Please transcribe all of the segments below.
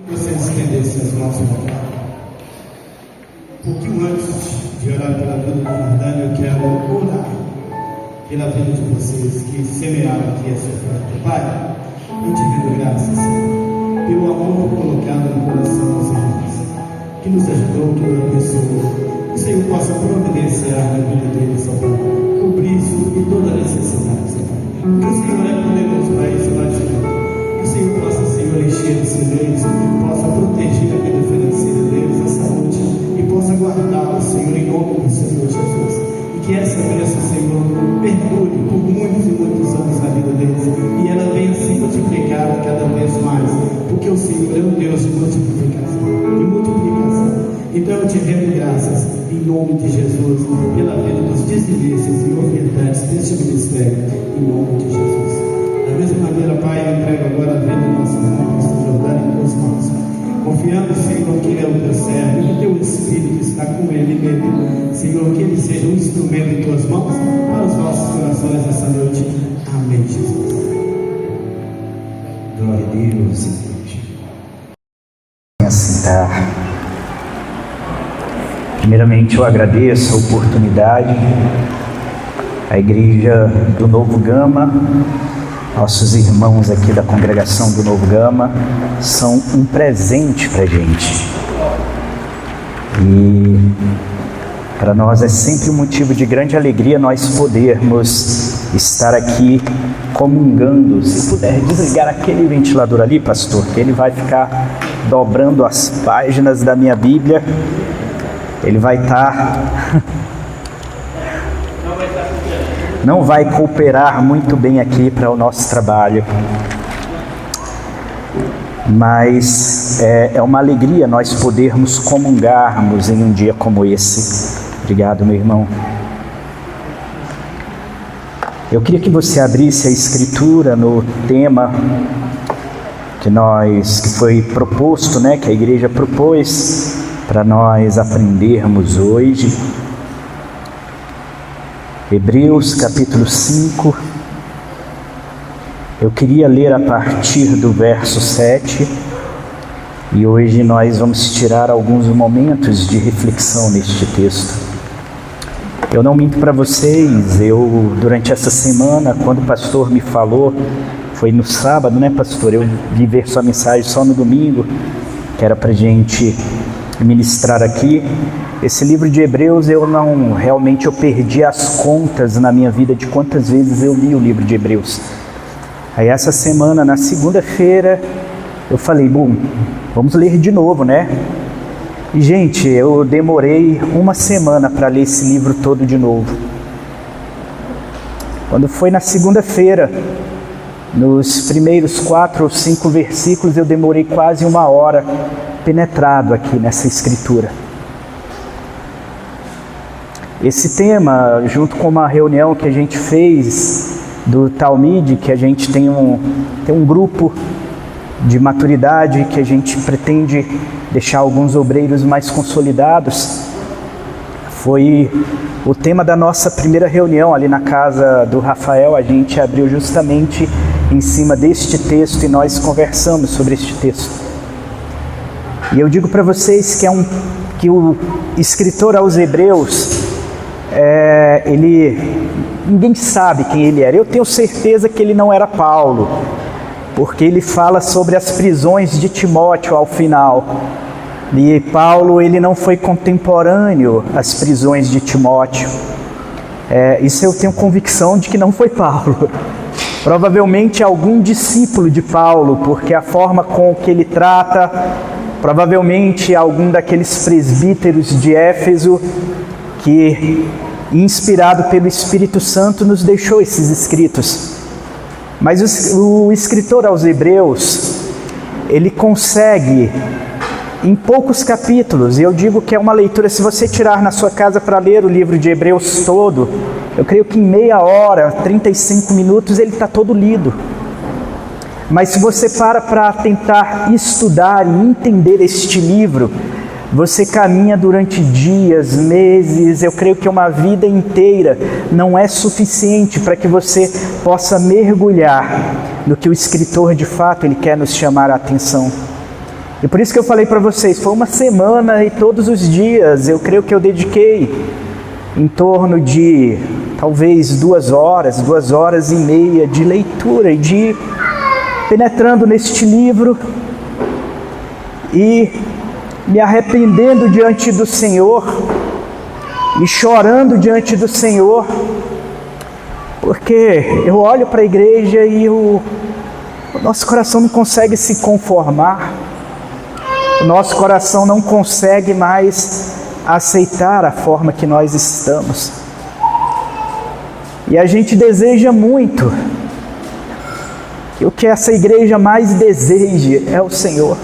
Vocês estendessem as mãos no lugar. Um pouquinho antes de orar pela vida do Jordânia, eu quero orar pela vida de vocês que semearam aqui essa oferta. Pai, eu te rendo graças, Senhor, pelo amor colocado no coração dos irmãos, que nos ajudou, que nos abençoou. Que o Senhor possa providenciar na vida deles, ó Pai, cobrir e toda a necessidade, Senhor. Que o Senhor é poderoso para isso, Pai, Senhor. Que o Senhor possa, Senhor, encher esse deles, possa proteger a vida financeira deles, a saúde, e possa guardá-los, Senhor, em nome do Senhor Jesus. E que essa bênção, Senhor, perdure por muitos e muitos anos na vida deles, e ela venha se multiplicar cada vez mais, porque o Senhor é um Deus de multiplicação, de multiplicação. Então eu te rendo graças, em nome de Jesus, pela vida dos dizimistas e ofertantes deste ministério, em nome de Jesus. Da mesma maneira, Pai, eu entrego agora a vida do nosso irmão, pastor Jordânia, em tuas mãos, confiando, Senhor, que ele é o teu servo e que o teu Espírito está com ele mesmo. Senhor, que ele seja um instrumento em tuas mãos para os nossos corações essa noite. Amém, Jesus. Glória a Deus. Venha sentar. Primeiramente, eu agradeço a oportunidade, a Igreja do Novo Gama, nossos irmãos aqui da congregação do Novo Gama, são um presente para a gente. E para nós é sempre um motivo de grande alegria nós podermos estar aqui comungando. Se puder desligar aquele ventilador ali, pastor, que ele vai ficar dobrando as páginas da minha Bíblia. Ele vai estar... não vai cooperar muito bem aqui para o nosso trabalho. Mas é uma alegria nós podermos comungarmos em um dia como esse. Obrigado, meu irmão. Eu queria que você abrisse a Escritura no tema que foi proposto, né, que a igreja propôs para nós aprendermos hoje. Hebreus capítulo 5. Eu queria ler a partir do verso 7 e hoje nós vamos tirar alguns momentos de reflexão neste texto. Eu não minto para vocês, durante essa semana, quando o pastor me falou, foi no sábado, né, pastor? Eu vi ver sua mensagem só no domingo, que era para a gente ministrar aqui. Esse livro de Hebreus, eu perdi as contas na minha vida de quantas vezes eu li o livro de Hebreus. Aí essa semana, na segunda-feira, eu falei, vamos ler de novo, né? E gente, eu demorei uma semana para ler esse livro todo de novo. Quando foi na segunda-feira, nos primeiros 4 ou 5 versículos, eu demorei quase 1 hora penetrado aqui nessa escritura. Esse tema, junto com uma reunião que a gente fez do Talmide, que a gente tem um grupo de maturidade que a gente pretende deixar alguns obreiros mais consolidados, foi o tema da nossa primeira reunião ali na casa do Rafael. A gente abriu justamente em cima deste texto e nós conversamos sobre este texto. E eu digo para vocês que o escritor aos Hebreus, ninguém sabe quem ele era. Eu tenho certeza que ele não era Paulo, porque ele fala sobre as prisões de Timóteo ao final. E Paulo, ele não foi contemporâneo às prisões de Timóteo. Isso eu tenho convicção de que não foi Paulo. Provavelmente algum discípulo de Paulo, porque a forma com que ele trata, provavelmente algum daqueles presbíteros de Éfeso que, inspirado pelo Espírito Santo, nos deixou esses escritos. Mas o escritor aos Hebreus, ele consegue, em poucos capítulos, e eu digo que é uma leitura, se você tirar na sua casa para ler o livro de Hebreus todo, eu creio que em meia hora, 35 minutos, ele está todo lido. Mas se você para tentar estudar e entender este livro, você caminha durante dias, meses, eu creio que uma vida inteira não é suficiente para que você possa mergulhar no que o escritor de fato ele quer nos chamar a atenção. E por isso que eu falei para vocês, foi uma semana e todos os dias, eu creio que eu dediquei em torno de talvez 2 horas e meia de leitura e de penetrando neste livro e me arrependendo diante do Senhor e chorando diante do Senhor, porque eu olho para a igreja e o nosso coração não consegue se conformar, o nosso coração não consegue mais aceitar a forma que nós estamos. E a gente deseja muito, e o que essa igreja mais deseja é o Senhor.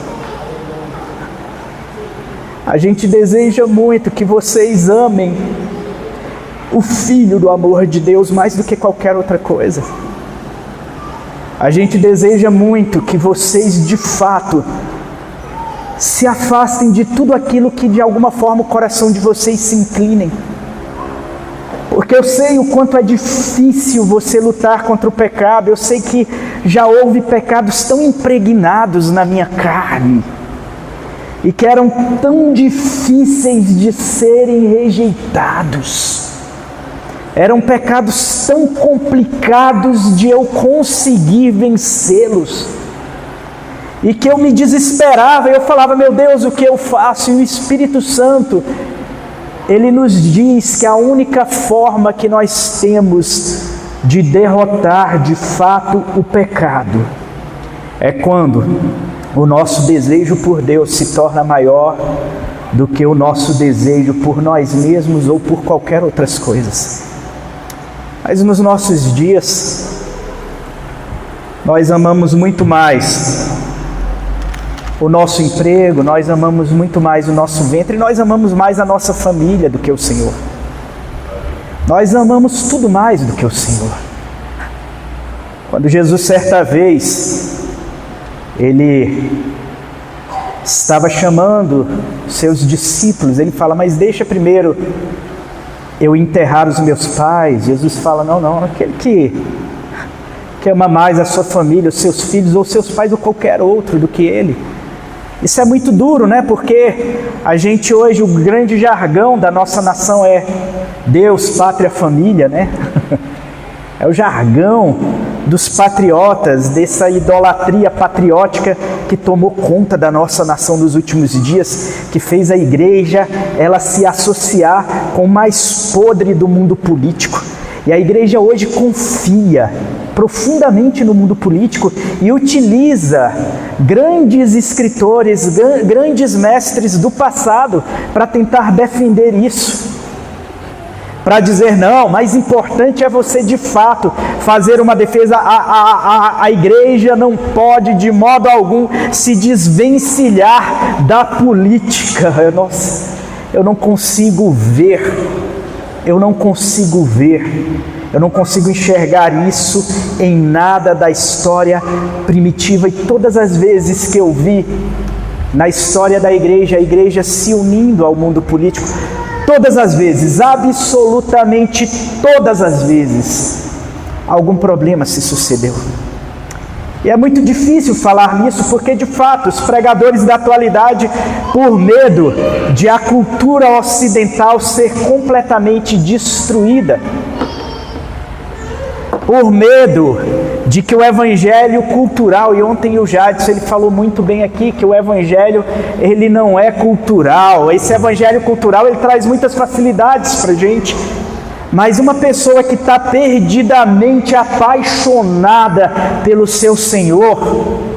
A gente deseja muito que vocês amem o Filho do amor de Deus mais do que qualquer outra coisa. A gente deseja muito que vocês de fato se afastem de tudo aquilo que de alguma forma o coração de vocês se inclinem. Porque eu sei o quanto é difícil você lutar contra o pecado. Eu sei que já houve pecados tão impregnados na minha carne e que eram tão difíceis de serem rejeitados. Eram pecados tão complicados de eu conseguir vencê-los. E que eu me desesperava, eu falava, meu Deus, o que eu faço? E o Espírito Santo, Ele nos diz que a única forma que nós temos de derrotar de fato o pecado é quando o nosso desejo por Deus se torna maior do que o nosso desejo por nós mesmos ou por qualquer outras coisas. Mas nos nossos dias, nós amamos muito mais o nosso emprego, nós amamos muito mais o nosso ventre, nós amamos mais a nossa família do que o Senhor. Nós amamos tudo mais do que o Senhor. Quando Jesus certa vez, Ele estava chamando seus discípulos, Ele fala, mas deixa primeiro eu enterrar os meus pais. Jesus fala, não, aquele que ama mais a sua família, os seus filhos, ou seus pais, ou qualquer outro do que Ele. Isso é muito duro, né? Porque a gente hoje, o grande jargão da nossa nação é Deus, pátria, família, né? É o jargão dos patriotas, dessa idolatria patriótica que tomou conta da nossa nação nos últimos dias, que fez a igreja ela se associar com o mais podre do mundo político. E a igreja hoje confia profundamente no mundo político e utiliza grandes escritores, grandes mestres do passado para tentar defender isso. Para dizer, não, mais importante é você de fato fazer uma defesa. A igreja não pode de modo algum se desvencilhar da política. Nossa, eu não consigo ver, eu não consigo enxergar isso em nada da história primitiva. E todas as vezes que eu vi na história da igreja, a igreja se unindo ao mundo político, todas as vezes, absolutamente todas as vezes, algum problema se sucedeu. E é muito difícil falar nisso, porque de fato os pregadores da atualidade, por medo de a cultura ocidental ser completamente destruída, por medo de que o evangelho cultural, e ontem o Jadson ele falou muito bem aqui, que o evangelho ele não é cultural. Esse evangelho cultural ele traz muitas facilidades para a gente, mas uma pessoa que está perdidamente apaixonada pelo seu Senhor,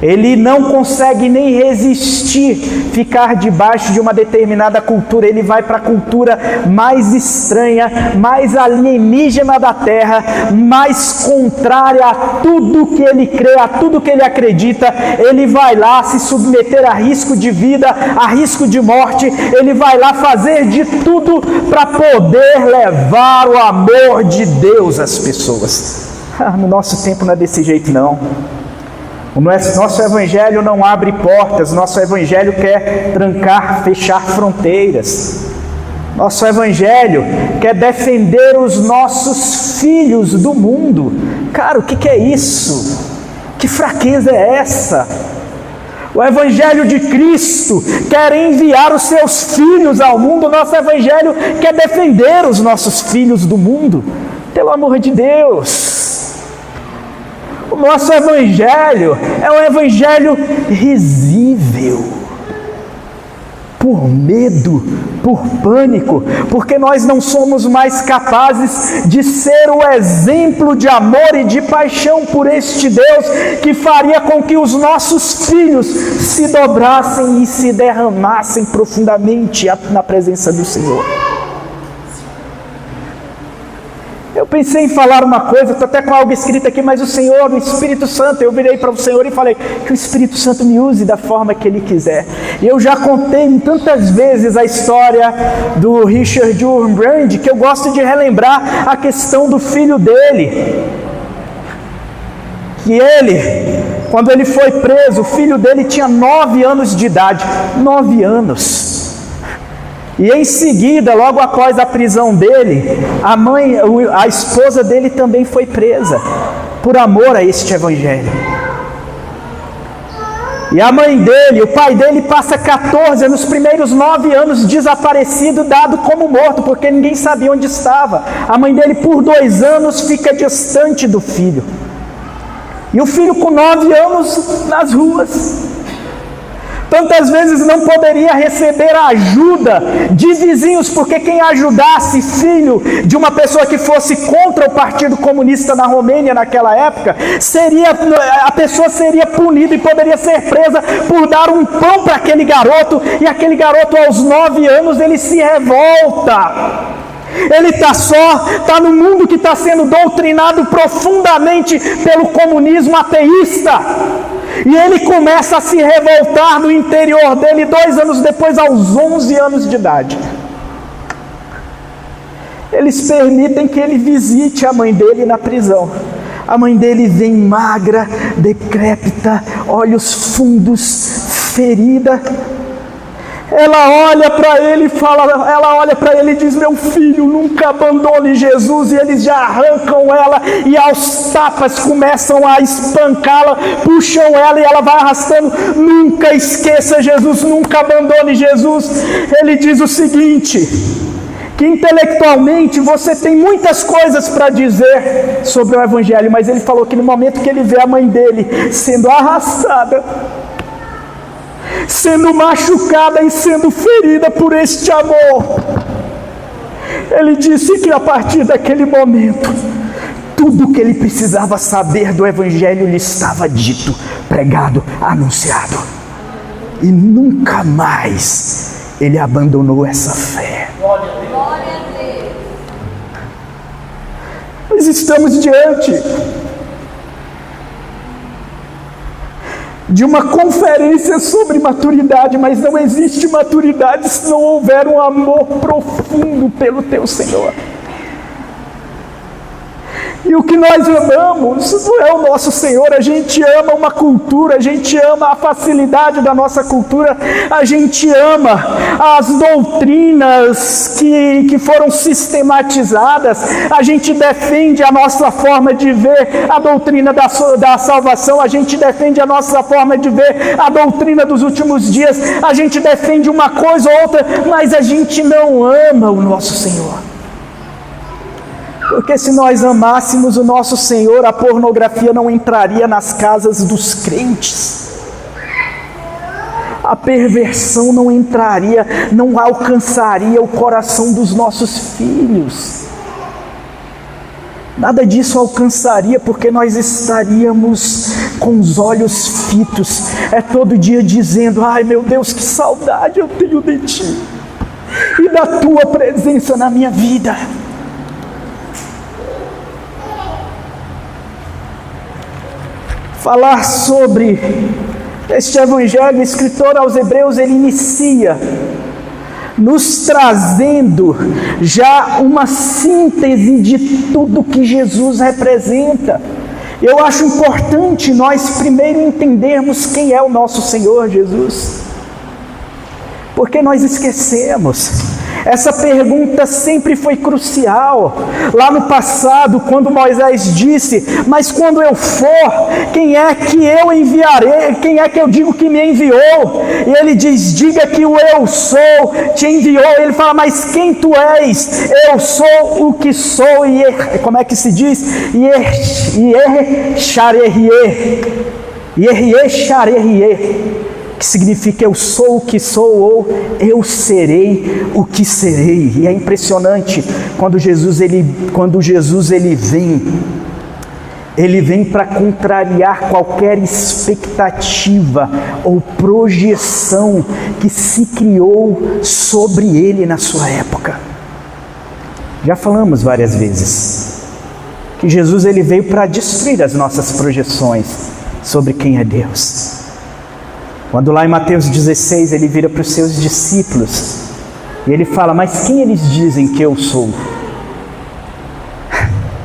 ele não consegue nem resistir, ficar debaixo de uma determinada cultura. Ele vai para a cultura mais estranha, mais alienígena da terra, mais contrária a tudo que ele crê, a tudo que ele acredita. Ele vai lá se submeter a risco de vida, a risco de morte. Ele vai lá fazer de tudo para poder levar o amor de Deus às pessoas. No nosso tempo não é desse jeito não. O nosso evangelho não abre portas, nosso evangelho quer trancar, fechar fronteiras. Nosso evangelho quer defender os nossos filhos do mundo. Cara, o que é isso? Que fraqueza é essa? O Evangelho de Cristo quer enviar os seus filhos ao mundo. O nosso Evangelho quer defender os nossos filhos do mundo. Pelo amor de Deus. O nosso Evangelho é um Evangelho risível. Por medo, por pânico, porque nós não somos mais capazes de ser o exemplo de amor e de paixão por este Deus que faria com que os nossos filhos se dobrassem e se derramassem profundamente na presença do Senhor. Eu pensei em falar uma coisa, estou até com algo escrito aqui, mas o Senhor, o Espírito Santo, eu virei para o Senhor e falei que o Espírito Santo me use da forma que Ele quiser. E eu já contei tantas vezes a história do Richard Wurmbrand, que eu gosto de relembrar a questão do filho dele. Que ele, quando ele foi preso, o filho dele tinha 9 anos de idade. 9 anos. E em seguida, logo após a prisão dele, a esposa dele também foi presa, por amor a este Evangelho. E a mãe dele, o pai dele passa 14, nos primeiros 9 anos desaparecido, dado como morto, porque ninguém sabia onde estava. A mãe dele por 2 anos fica distante do filho. E o filho com 9 anos nas ruas. Tantas vezes não poderia receber a ajuda de vizinhos, porque quem ajudasse filho de uma pessoa que fosse contra o Partido Comunista na Romênia naquela época, a pessoa seria punida e poderia ser presa por dar um pão para aquele garoto, e aquele garoto aos 9 anos ele se revolta. Ele está no mundo que está sendo doutrinado profundamente pelo comunismo ateísta. E ele começa a se revoltar no interior dele 2 anos depois, aos 11 anos de idade. Eles permitem que ele visite a mãe dele na prisão. A mãe dele vem magra, decrépita, olhos fundos, ferida. Ela olha para ele e diz: meu filho, nunca abandone Jesus. E eles já arrancam ela e aos tapas começam a espancá-la, puxam ela e ela vai arrastando. Nunca esqueça Jesus, nunca abandone Jesus. Ele diz o seguinte, que intelectualmente você tem muitas coisas para dizer sobre o Evangelho, mas ele falou que no momento que ele vê a mãe dele sendo arrastada, sendo machucada e sendo ferida por este amor, ele disse que a partir daquele momento, tudo que ele precisava saber do Evangelho lhe estava dito, pregado, anunciado, e nunca mais ele abandonou essa fé. Nós estamos diante de uma conferência sobre maturidade, mas não existe maturidade se não houver um amor profundo pelo teu Senhor. E o que nós amamos não é o nosso Senhor. A gente ama uma cultura, a gente ama a facilidade da nossa cultura, a gente ama as doutrinas que foram sistematizadas, a gente defende a nossa forma de ver a doutrina da salvação, a gente defende a nossa forma de ver a doutrina dos últimos dias, a gente defende uma coisa ou outra, mas a gente não ama o nosso Senhor. Porque se nós amássemos o nosso Senhor, a pornografia não entraria nas casas dos crentes. A perversão não entraria, não alcançaria o coração dos nossos filhos. Nada disso alcançaria, porque nós estaríamos com os olhos fitos. É todo dia dizendo: ai meu Deus, que saudade eu tenho de Ti e da Tua presença na minha vida. Falar sobre este Evangelho, o escritor aos Hebreus, ele inicia nos trazendo já uma síntese de tudo que Jesus representa. Eu acho importante nós primeiro entendermos quem é o nosso Senhor Jesus, porque nós esquecemos. Essa pergunta sempre foi crucial. Lá no passado, quando Moisés disse: mas quando eu for, quem é que eu enviarei? Quem é que eu digo que me enviou? E ele diz: diga que o eu sou te enviou. Ele fala: mas quem tu és? Eu sou o que sou. E como é que se diz? Que significa eu sou o que sou, ou eu serei o que serei. E é impressionante quando Jesus vem para contrariar qualquer expectativa ou projeção que se criou sobre ele na sua época. Já falamos várias vezes que Jesus veio para destruir as nossas projeções sobre quem é Deus. Quando lá em Mateus 16 ele vira para os seus discípulos e ele fala: mas quem eles dizem que eu sou?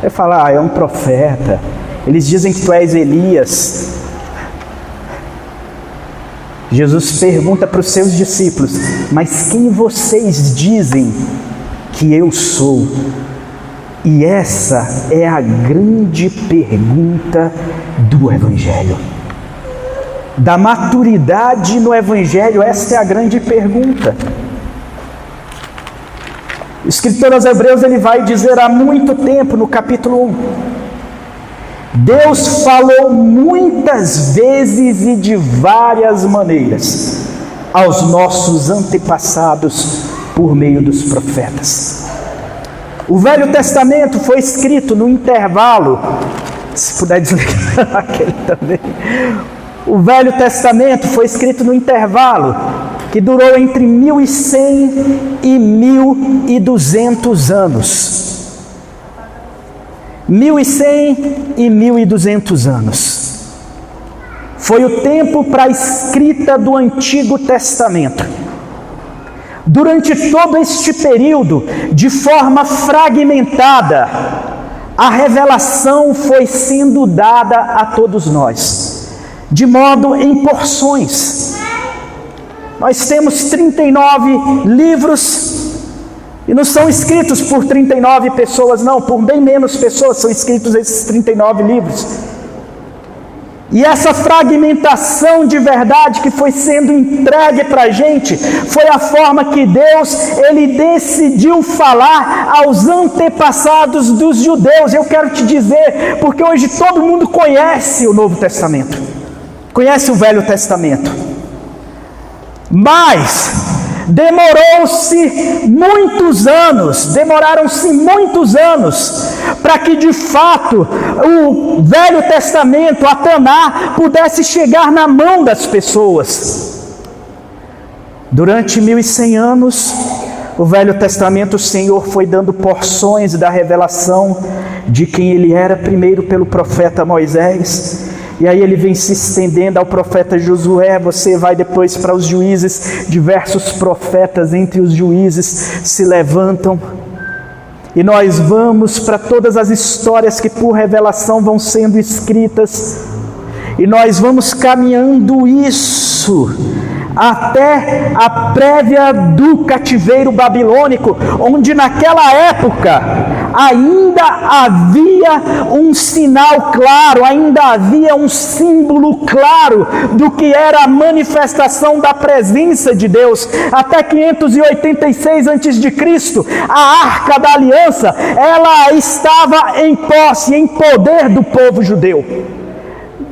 Ele fala: é um profeta. Eles dizem que tu és Elias. Jesus pergunta para os seus discípulos: mas quem vocês dizem que eu sou? E essa é a grande pergunta do Evangelho. Da maturidade no Evangelho, essa é a grande pergunta. O escritor aos Hebreus vai dizer há muito tempo, no capítulo 1: Deus falou muitas vezes e de várias maneiras aos nossos antepassados por meio dos profetas. O Velho Testamento foi escrito no intervalo, se puder desligar aquele também. O Velho Testamento foi escrito no intervalo que durou entre 1100 e 1200 anos. 1100 e 1200 anos. Foi o tempo para a escrita do Antigo Testamento. Durante todo este período, de forma fragmentada, a revelação foi sendo dada a todos nós, de modo em porções. Nós temos 39 livros, e não são escritos por 39 pessoas, não, por bem menos pessoas são escritos esses 39 livros. E essa fragmentação de verdade que foi sendo entregue para a gente, foi a forma que Deus, decidiu falar aos antepassados dos judeus. Eu quero te dizer, porque hoje todo mundo conhece o Novo Testamento, conhece o Velho Testamento, mas demoraram-se muitos anos para que de fato o Velho Testamento, a Taná, pudesse chegar na mão das pessoas. Durante 1100 anos, o Velho Testamento, o Senhor foi dando porções da revelação de quem Ele era, primeiro pelo profeta Moisés, e aí ele vem se estendendo ao profeta Josué. Você vai depois para os juízes, diversos profetas entre os juízes se levantam, e nós vamos para todas as histórias que por revelação vão sendo escritas, e nós vamos caminhando isso até a prévia do cativeiro babilônico, onde naquela época ainda havia um sinal claro, ainda havia um símbolo claro do que era a manifestação da presença de Deus. Até 586 a.C., a Arca da Aliança, ela estava em posse, em poder do povo judeu.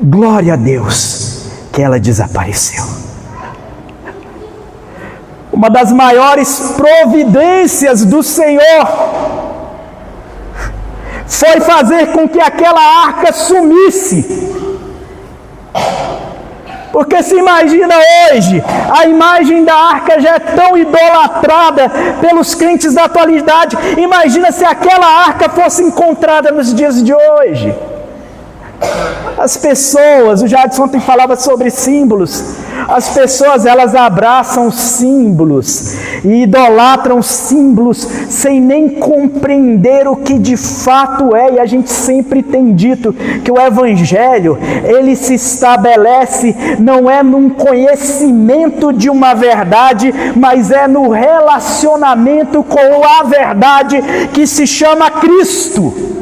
Glória a Deus que ela desapareceu. Uma das maiores providências do Senhor foi fazer com que aquela arca sumisse. Porque se imagina hoje, a imagem da arca já é tão idolatrada pelos crentes da atualidade. Imagina se aquela arca fosse encontrada nos dias de hoje. As pessoas, o Jadson ontem falava sobre símbolos, as pessoas elas abraçam símbolos e idolatram símbolos sem nem compreender o que de fato é, e a gente sempre tem dito que o Evangelho, ele se estabelece não é num conhecimento de uma verdade, mas é no relacionamento com a verdade que se chama Cristo.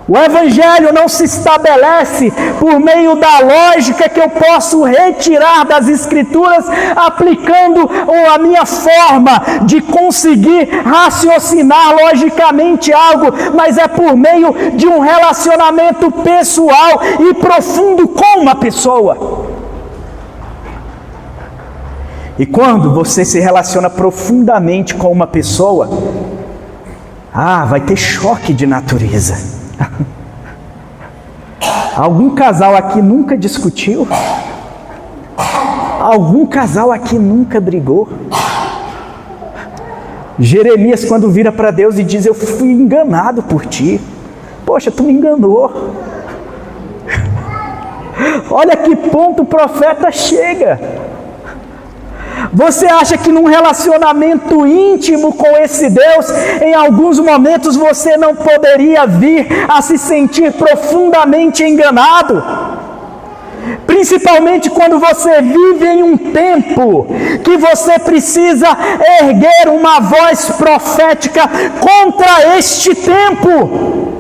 O Evangelho não se estabelece por meio da lógica que eu posso retirar das Escrituras, aplicando a minha forma de conseguir raciocinar logicamente algo, mas é por meio de um relacionamento pessoal e profundo com uma pessoa. E quando você se relaciona profundamente com uma pessoa, vai ter choque de natureza. Algum casal aqui nunca discutiu? Algum casal aqui nunca brigou? Jeremias, quando vira para Deus e diz: eu fui enganado por ti. Poxa, tu me enganou. Olha que ponto o profeta chega. Você acha que num relacionamento íntimo com esse Deus, em alguns momentos você não poderia vir a se sentir profundamente enganado? Principalmente quando você vive em um tempo que você precisa erguer uma voz profética contra este tempo.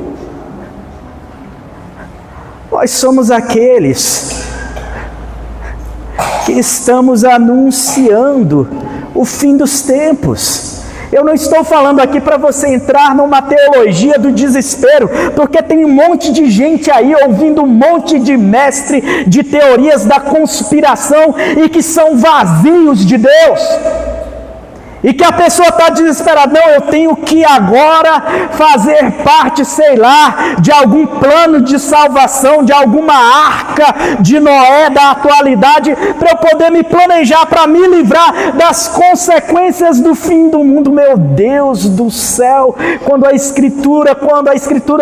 Nós somos aqueles que estamos anunciando o fim dos tempos. Eu não estou falando aqui para você entrar numa teologia do desespero, porque tem um monte de gente aí ouvindo um monte de mestre de teorias da conspiração e que são vazios de Deus. E que a pessoa está desesperada. Não, eu tenho que agora fazer parte, sei lá, de algum plano de salvação, de alguma arca de Noé da atualidade, para eu poder me planejar, para me livrar das consequências do fim do mundo. Meu Deus do céu, quando a Escritura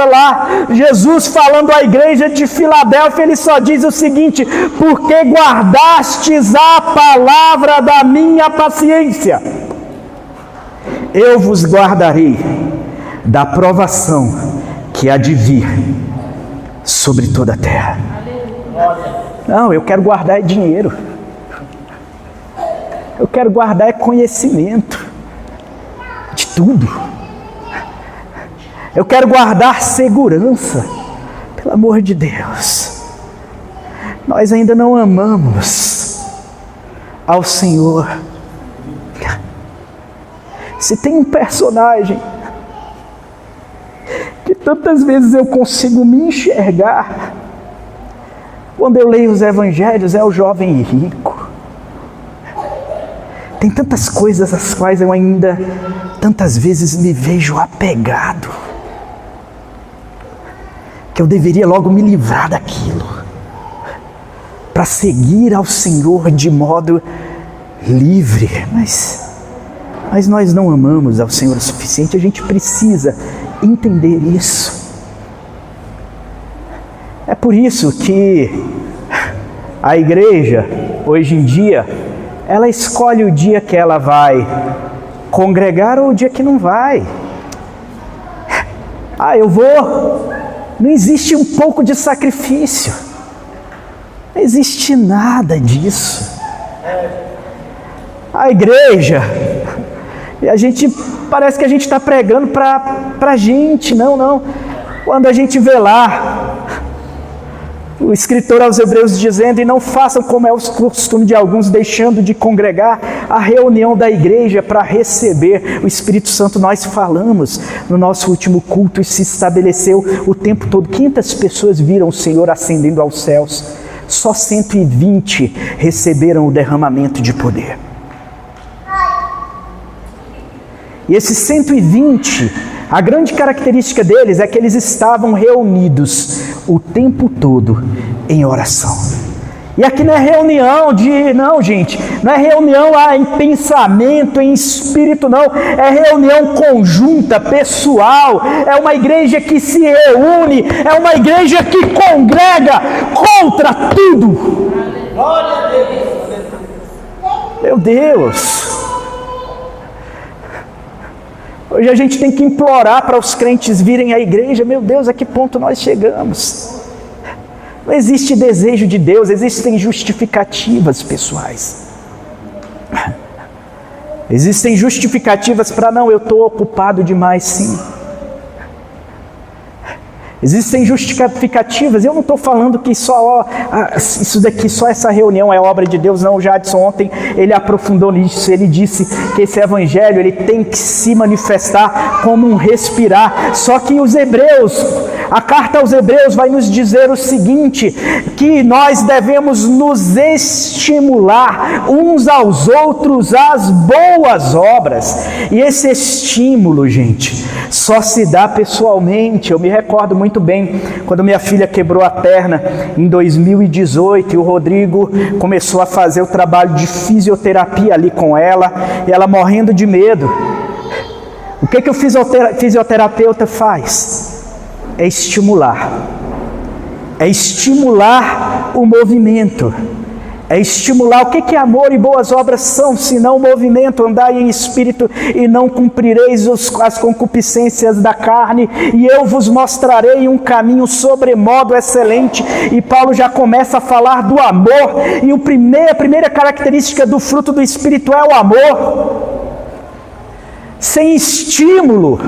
lá, Jesus falando à igreja de Filadélfia, ele só diz o seguinte: porque guardastes a palavra da minha paciência, eu vos guardarei da provação que há de vir sobre toda a terra. Não, eu quero guardar dinheiro. Eu quero guardar conhecimento de tudo. Eu quero guardar segurança. Pelo amor de Deus, nós ainda não amamos ao Senhor. Se tem um personagem que tantas vezes eu consigo me enxergar quando eu leio os evangelhos, é o jovem rico. Tem tantas coisas às quais eu ainda tantas vezes me vejo apegado, que eu deveria logo me livrar daquilo, para seguir ao Senhor de modo livre, mas nós não amamos ao Senhor o suficiente. A gente precisa entender isso. É por isso que a igreja, hoje em dia, ela escolhe o dia que ela vai congregar ou o dia que não vai. Eu vou. Não existe um pouco de sacrifício. Não existe nada disso. A igreja, e a gente, parece que a gente está pregando para a gente. Não. Quando a gente vê lá, o escritor aos Hebreus dizendo: e não façam como é o costume de alguns, deixando de congregar a reunião da igreja para receber o Espírito Santo. Nós falamos no nosso último culto e se estabeleceu o tempo todo. 500 pessoas viram o Senhor ascendendo aos céus. Só 120 receberam o derramamento de poder. E esses 120, a grande característica deles é que eles estavam reunidos o tempo todo em oração. E aqui não é reunião não, gente, não é reunião em pensamento, em espírito, não. É reunião conjunta, pessoal. É uma igreja que se reúne, é uma igreja que congrega contra tudo. Glória a Deus. Meu Deus. Hoje a gente tem que implorar para os crentes virem à igreja. Meu Deus, a que ponto nós chegamos? Não existe desejo de Deus, existem justificativas pessoais. Existem justificativas para não, eu estou ocupado demais, sim. Existem justificativas, eu não estou falando que só isso daqui, só essa reunião é obra de Deus, não. O Jadson ontem, ele aprofundou nisso, ele disse que esse evangelho, ele tem que se manifestar como um respirar. Só que os hebreus, a carta aos hebreus vai nos dizer o seguinte, que nós devemos nos estimular uns aos outros às boas obras. E esse estímulo, gente, só se dá pessoalmente. Eu me recordo muito bem quando minha filha quebrou a perna em 2018 e o Rodrigo começou a fazer o trabalho de fisioterapia ali com ela, e ela morrendo de medo. O que o fisioterapeuta faz? É estimular o movimento. É estimular. O que amor e boas obras são, senão o movimento? Andai em espírito e não cumprireis as concupiscências da carne, e eu vos mostrarei um caminho sobremodo excelente. E Paulo já começa a falar do amor, e a primeira característica do fruto do Espírito é o amor. Sem estímulo,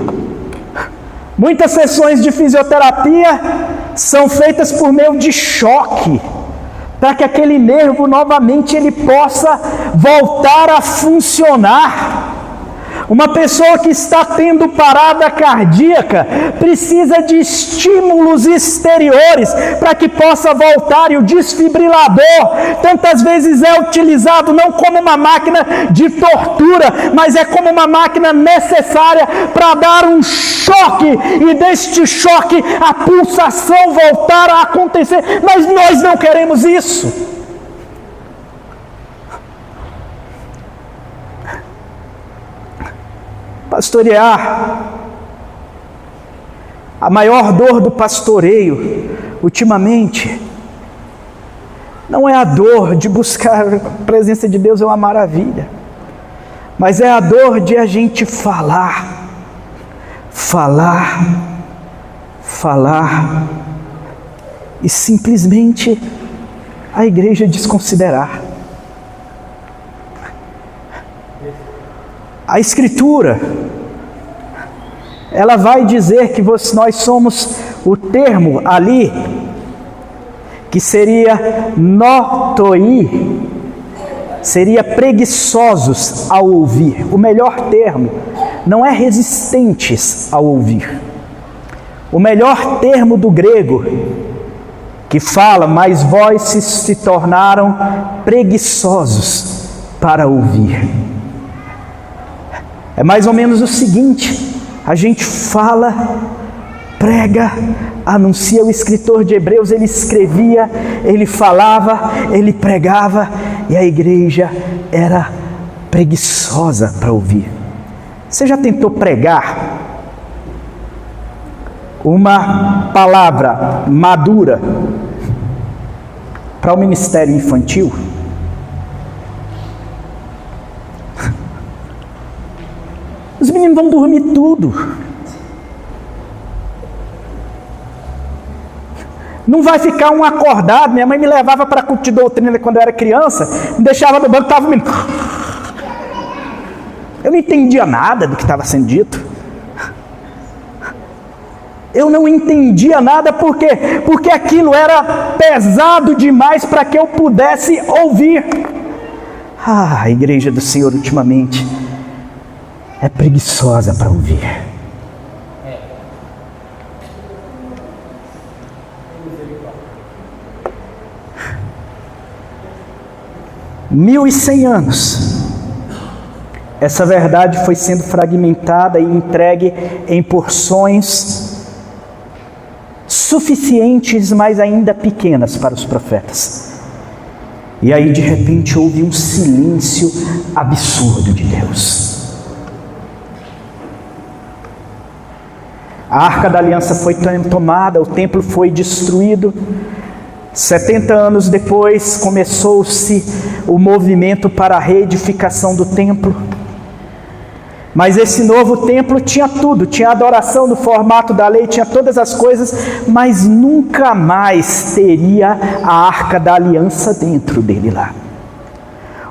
muitas sessões de fisioterapia são feitas por meio de choque, para que aquele nervo novamente ele possa voltar a funcionar. Uma pessoa que está tendo parada cardíaca precisa de estímulos exteriores para que possa voltar. E o desfibrilador tantas vezes é utilizado não como uma máquina de tortura, mas é como uma máquina necessária para dar um choque, e deste choque a pulsação voltar a acontecer. Mas nós não queremos isso. Pastorear, a maior dor do pastoreio ultimamente não é a dor de buscar a presença de Deus, é uma maravilha, mas é a dor de a gente falar e simplesmente a igreja desconsiderar. A Escritura, ela vai dizer que nós somos o termo ali, que seria notoi, seria preguiçosos ao ouvir. O melhor termo não é resistentes ao ouvir. O melhor termo do grego, que fala, mas vós se tornaram preguiçosos para ouvir. É mais ou menos o seguinte: a gente fala, prega, anuncia. O escritor de Hebreus, ele escrevia, ele falava, ele pregava, e a igreja era preguiçosa para ouvir. Você já tentou pregar uma palavra madura para o ministério infantil? Os meninos vão dormir tudo. Não vai ficar um acordado. Minha mãe me levava para culto de doutrina quando eu era criança, me deixava no banco, estava dormindo. Eu não entendia nada do que estava sendo dito. Eu não entendia nada, por quê? Porque aquilo era pesado demais para que eu pudesse ouvir. A igreja do Senhor ultimamente é preguiçosa para ouvir. 1100 anos, essa verdade foi sendo fragmentada e entregue em porções suficientes, mas ainda pequenas para os profetas. E aí de repente houve um silêncio absurdo de Deus. A Arca da Aliança foi tomada, o templo foi destruído. 70 anos depois começou-se o movimento para a reedificação do templo. Mas esse novo templo tinha tudo, tinha adoração no formato da lei, tinha todas as coisas, mas nunca mais teria a Arca da Aliança dentro dele lá.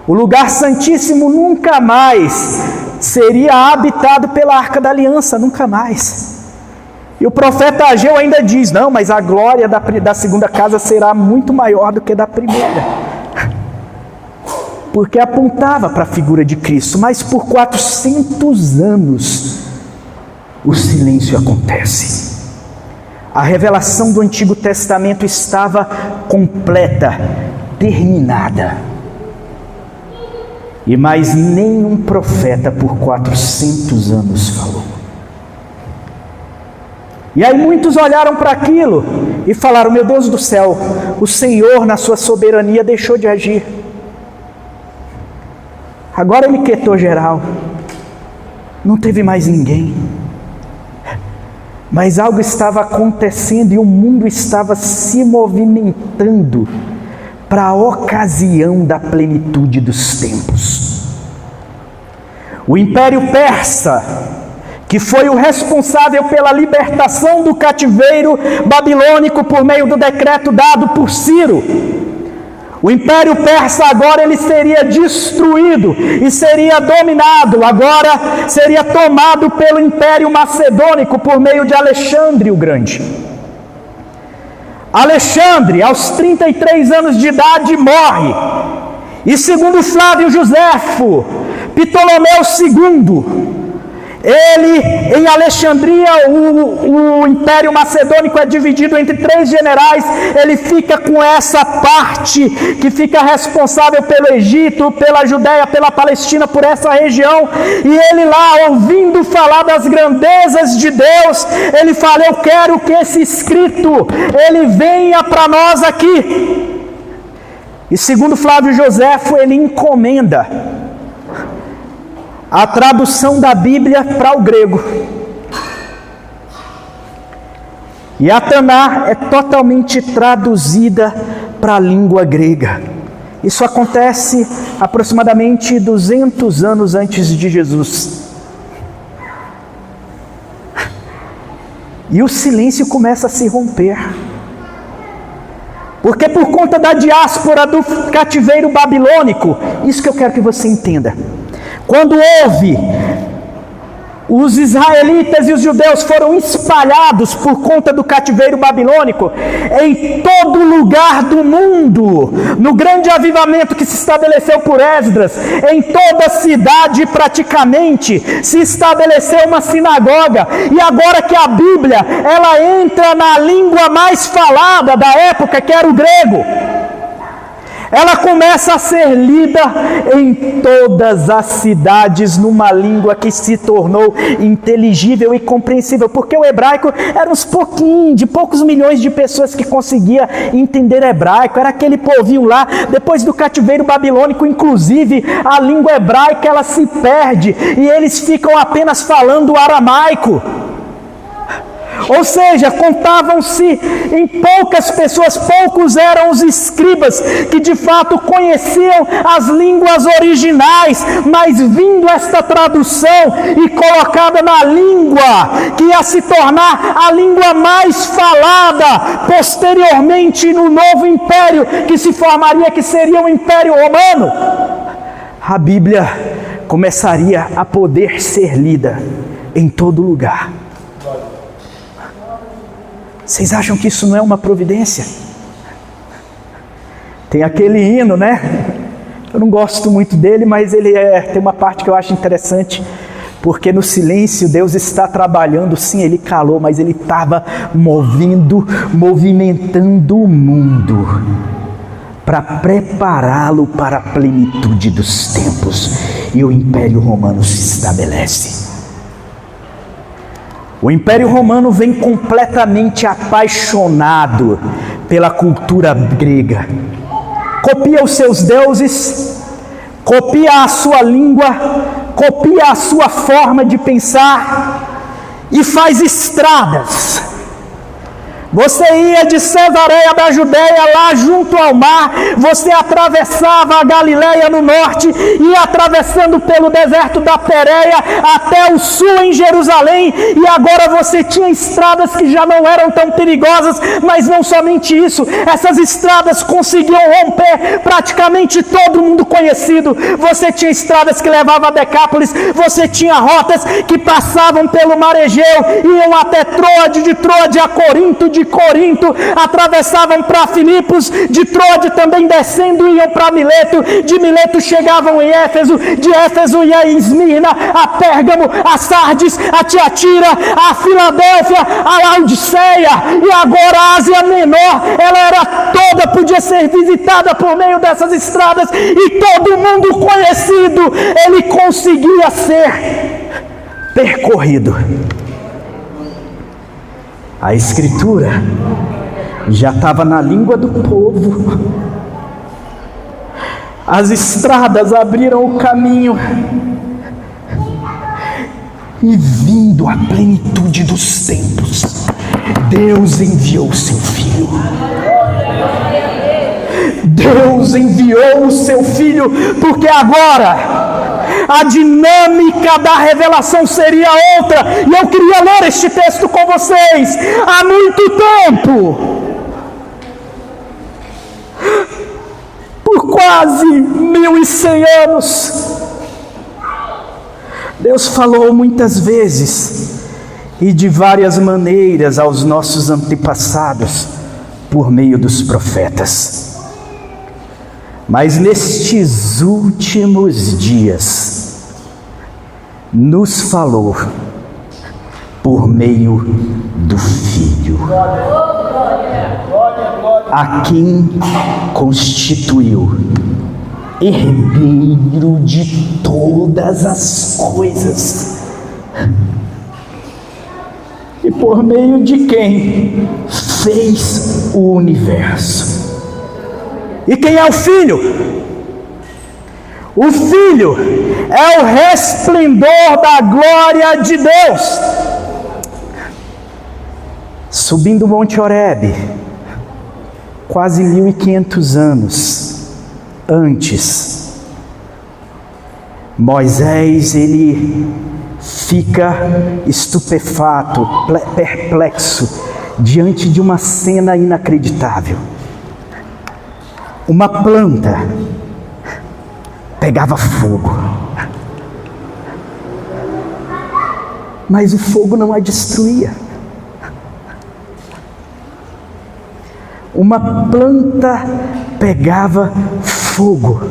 O lugar santíssimo nunca mais seria habitado pela Arca da Aliança, nunca mais. E o profeta Ageu ainda diz, não, mas a glória da segunda casa será muito maior do que da primeira. Porque apontava para a figura de Cristo, mas por 400 anos o silêncio acontece. A revelação do Antigo Testamento estava completa, terminada. E mais nenhum profeta por 400 anos falou. E aí muitos olharam para aquilo e falaram, meu Deus do céu, o Senhor na sua soberania deixou de agir. Agora ele quietou geral, não teve mais ninguém. Mas algo estava acontecendo e o mundo estava se movimentando para a ocasião da plenitude dos tempos. O Império Persa, que foi o responsável pela libertação do cativeiro babilônico por meio do decreto dado por Ciro, o Império Persa agora ele seria destruído e seria dominado, agora seria tomado pelo Império Macedônico por meio de Alexandre o Grande. Alexandre, aos 33 anos de idade, morre. E segundo Flávio Joséfo, Ptolomeu II, ele, em Alexandria, o Império Macedônico é dividido entre 3 generais, ele fica com essa parte que fica responsável pelo Egito, pela Judéia, pela Palestina, por essa região, e ele lá, ouvindo falar das grandezas de Deus, ele fala, eu quero que esse escrito, ele venha para nós aqui. E segundo Flávio Joséfo, ele encomenda a tradução da Bíblia para o grego. E a Taná é totalmente traduzida para a língua grega. Isso acontece aproximadamente 200 anos antes de Jesus. E o silêncio começa a se romper. Porque por conta da diáspora do cativeiro babilônico, isso que eu quero que você entenda. Quando houve, os israelitas e os judeus foram espalhados por conta do cativeiro babilônico em todo lugar do mundo, no grande avivamento que se estabeleceu por Esdras, em toda a cidade praticamente se estabeleceu uma sinagoga, e agora que a Bíblia ela entra na língua mais falada da época, que era o grego, ela começa a ser lida em todas as cidades, numa língua que se tornou inteligível e compreensível, porque o hebraico era de poucos milhões de pessoas que conseguia entender hebraico, era aquele povinho lá. Depois do cativeiro babilônico, inclusive, a língua hebraica ela se perde, e eles ficam apenas falando o aramaico. Ou seja, contavam-se em poucas pessoas, poucos eram os escribas que de fato conheciam as línguas originais, mas vindo esta tradução e colocada na língua que ia se tornar a língua mais falada posteriormente no novo império que se formaria, que seria o Império Romano, a Bíblia começaria a poder ser lida em todo lugar. Vocês acham que isso não é uma providência? Tem aquele hino, né? Eu não gosto muito dele, mas ele tem uma parte que eu acho interessante, porque no silêncio Deus está trabalhando. Sim, ele calou, mas ele estava movimentando o mundo para prepará-lo para a plenitude dos tempos, e o Império Romano se estabelece. O Império Romano vem completamente apaixonado pela cultura grega. copia os seus deuses, copia a sua língua, copia a sua forma de pensar e faz estradas. Você ia de Cesareia da Judéia lá junto ao mar, você atravessava a Galileia no norte, ia atravessando pelo deserto da Pérea até o sul em Jerusalém, e agora você tinha estradas que já não eram tão perigosas, mas não somente isso, essas estradas conseguiam romper praticamente todo mundo conhecido. Você tinha estradas que levavam a Decápolis, você tinha rotas que passavam pelo Mar Egeu, iam até Troade, de Troade a Corinto, de Corinto atravessavam para Filipos, de Troade também descendo iam para Mileto, de Mileto chegavam em Éfeso, de Éfeso iam em Esmirna, a Pérgamo, a Sardes, a Tiatira, a Filadélfia, a Laodiceia, e agora a Ásia Menor, ela era toda, podia ser visitada por meio dessas estradas, e todo mundo conhecido, ele conseguia ser percorrido. A Escritura já estava na língua do povo. As estradas abriram o caminho. E vindo a plenitude dos tempos, Deus enviou o seu Filho. Deus enviou o seu Filho, porque agora a dinâmica da revelação seria outra, e eu queria ler este texto com vocês. Há muito tempo, por quase 1100 anos, Deus falou muitas vezes e de várias maneiras aos nossos antepassados por meio dos profetas. Mas nestes últimos dias, nos falou por meio do Filho, a quem constituiu herdeiro de todas as coisas, e por meio de quem fez o universo. E quem é o Filho? O Filho é o resplendor da glória de Deus. Subindo o Monte Horebe, quase 1500 anos antes, Moisés, ele fica estupefato, perplexo, diante de uma cena inacreditável. Uma planta pegava fogo, mas o fogo não a destruía. Uma planta pegava fogo,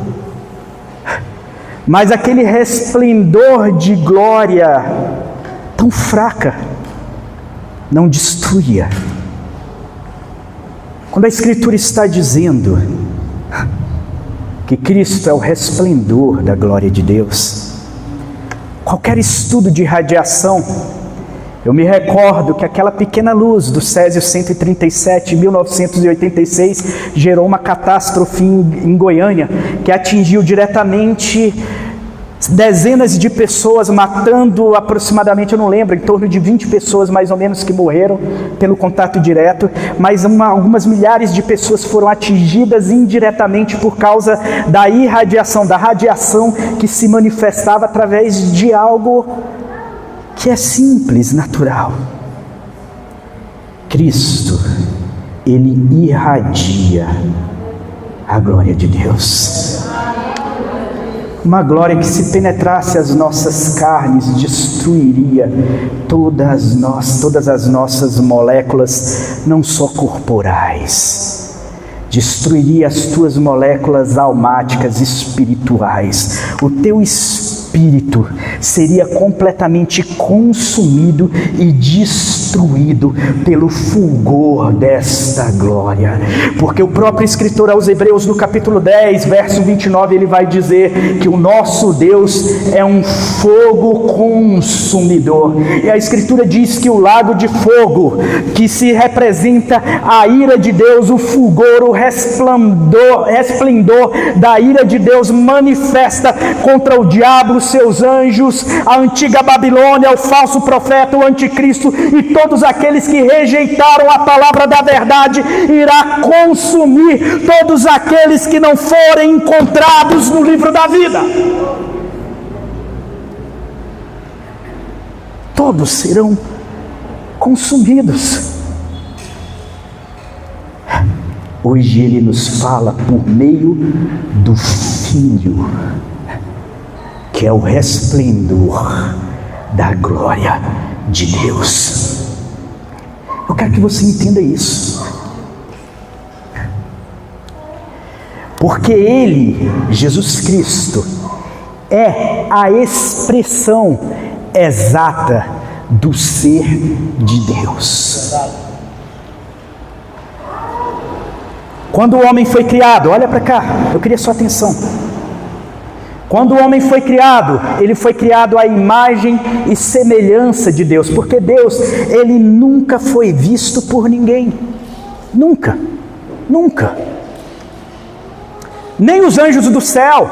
mas aquele resplendor de glória tão fraca não destruía. Quando a Escritura está dizendo que Cristo é o resplendor da glória de Deus, qualquer estudo de radiação, eu me recordo que aquela pequena luz do Césio 137, em 1986, gerou uma catástrofe em Goiânia, que atingiu diretamente dezenas de pessoas, matando aproximadamente, eu não lembro, em torno de 20 pessoas mais ou menos que morreram pelo contato direto, mas algumas milhares de pessoas foram atingidas indiretamente por causa da irradiação, da radiação que se manifestava através de algo que é simples, natural. Cristo, ele irradia a glória de Deus. Uma glória que, se penetrasse as nossas carnes, destruiria todas as nossas moléculas, não só corporais, destruiria as tuas moléculas almáticas, espirituais. O teu espírito espírito seria completamente consumido e destruído pelo fulgor desta glória. Porque o próprio escritor aos Hebreus, no capítulo 10, verso 29, ele vai dizer que o nosso Deus é um fogo consumidor. E a escritura diz que o lago de fogo, que se representa a ira de Deus, o fulgor, o resplendor da ira de Deus, manifesta contra o diabo, os seus anjos, a antiga Babilônia, o falso profeta, o anticristo e todos aqueles que rejeitaram a palavra da verdade. Irá consumir todos aqueles que não forem encontrados no livro da vida. Todos serão consumidos. Hoje ele nos fala por meio do Filho, que é o resplendor da glória de Deus. Eu quero que você entenda isso. Porque ele, Jesus Cristo, é a expressão exata do ser de Deus. Quando o homem foi criado, olha para cá, eu queria sua atenção. Quando o homem foi criado, ele foi criado à imagem e semelhança de Deus, porque Deus, ele nunca foi visto por ninguém. Nunca, nunca. Nem os anjos do céu.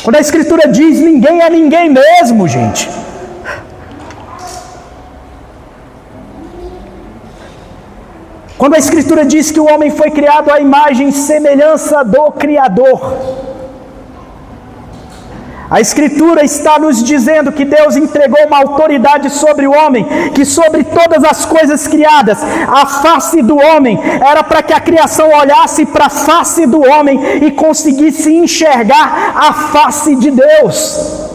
Quando a escritura diz ninguém é ninguém mesmo, gente. Quando a escritura diz que o homem foi criado à imagem e semelhança do Criador, a escritura está nos dizendo que Deus entregou uma autoridade sobre o homem, que sobre todas as coisas criadas, a face do homem era para que a criação olhasse para a face do homem e conseguisse enxergar a face de Deus.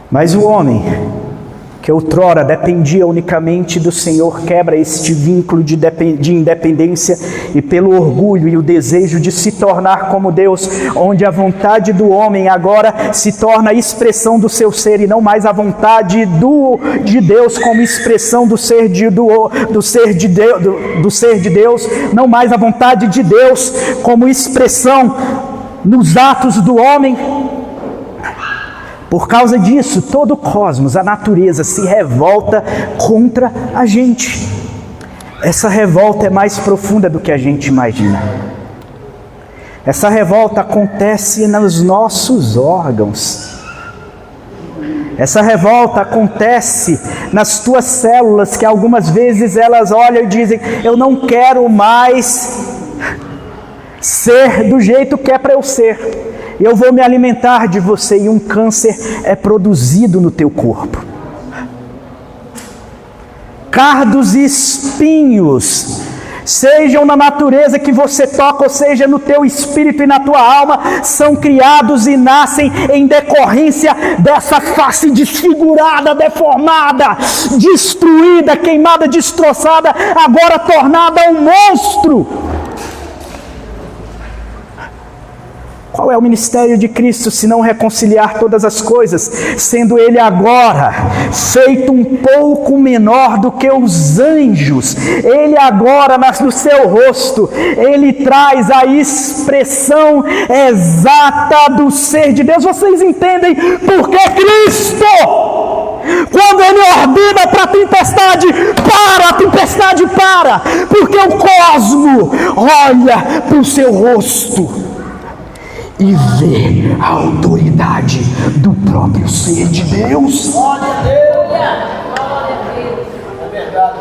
Mas o homem, que outrora dependia unicamente do Senhor, quebra este vínculo de independência e pelo orgulho e o desejo de se tornar como Deus, onde a vontade do homem agora se torna a expressão do seu ser e não mais a vontade de Deus como expressão do ser de Deus, não mais a vontade de Deus como expressão nos atos do homem. Por causa disso, todo o cosmos, a natureza, se revolta contra a gente. Essa revolta é mais profunda do que a gente imagina. Essa revolta acontece nos nossos órgãos. Essa revolta acontece nas tuas células, que algumas vezes elas olham e dizem: eu não quero mais ser do jeito que é para eu ser. Eu vou me alimentar de você, e um câncer é produzido no teu corpo. Cardos e espinhos, sejam na natureza que você toca, ou seja no teu espírito e na tua alma, são criados e nascem em decorrência dessa face desfigurada, deformada, destruída, queimada, destroçada, agora tornada um monstro. Qual é o ministério de Cristo, se não reconciliar todas as coisas, sendo Ele agora feito um pouco menor do que os anjos? Ele agora, no seu rosto, Ele traz a expressão exata do ser de Deus. Vocês entendem por que Cristo, quando Ele ordena para a tempestade para, porque o cosmo olha para o seu rosto e vê a autoridade do próprio ser de Deus. Glória a Deus, é verdade.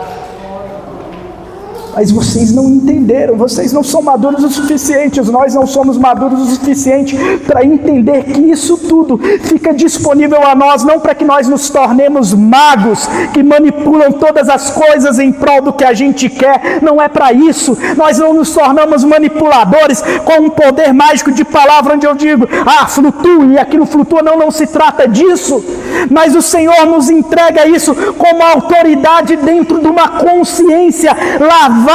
Mas vocês não entenderam, vocês não são maduros o suficiente, nós não somos maduros o suficiente para entender que isso tudo fica disponível a nós, não para que nós nos tornemos magos que manipulam todas as coisas em prol do que a gente quer. Não é para isso. Nós não nos tornamos manipuladores com um poder mágico de palavra, onde eu digo: flutue, e aquilo flutua. Não se trata disso. Mas o Senhor nos entrega isso como autoridade dentro de uma consciência lavada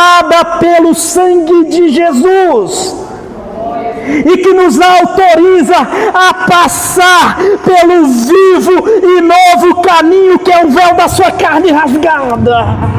pelo sangue de Jesus. e que nos autoriza a passar pelo vivo e novo caminho que é o véu da sua carne rasgada,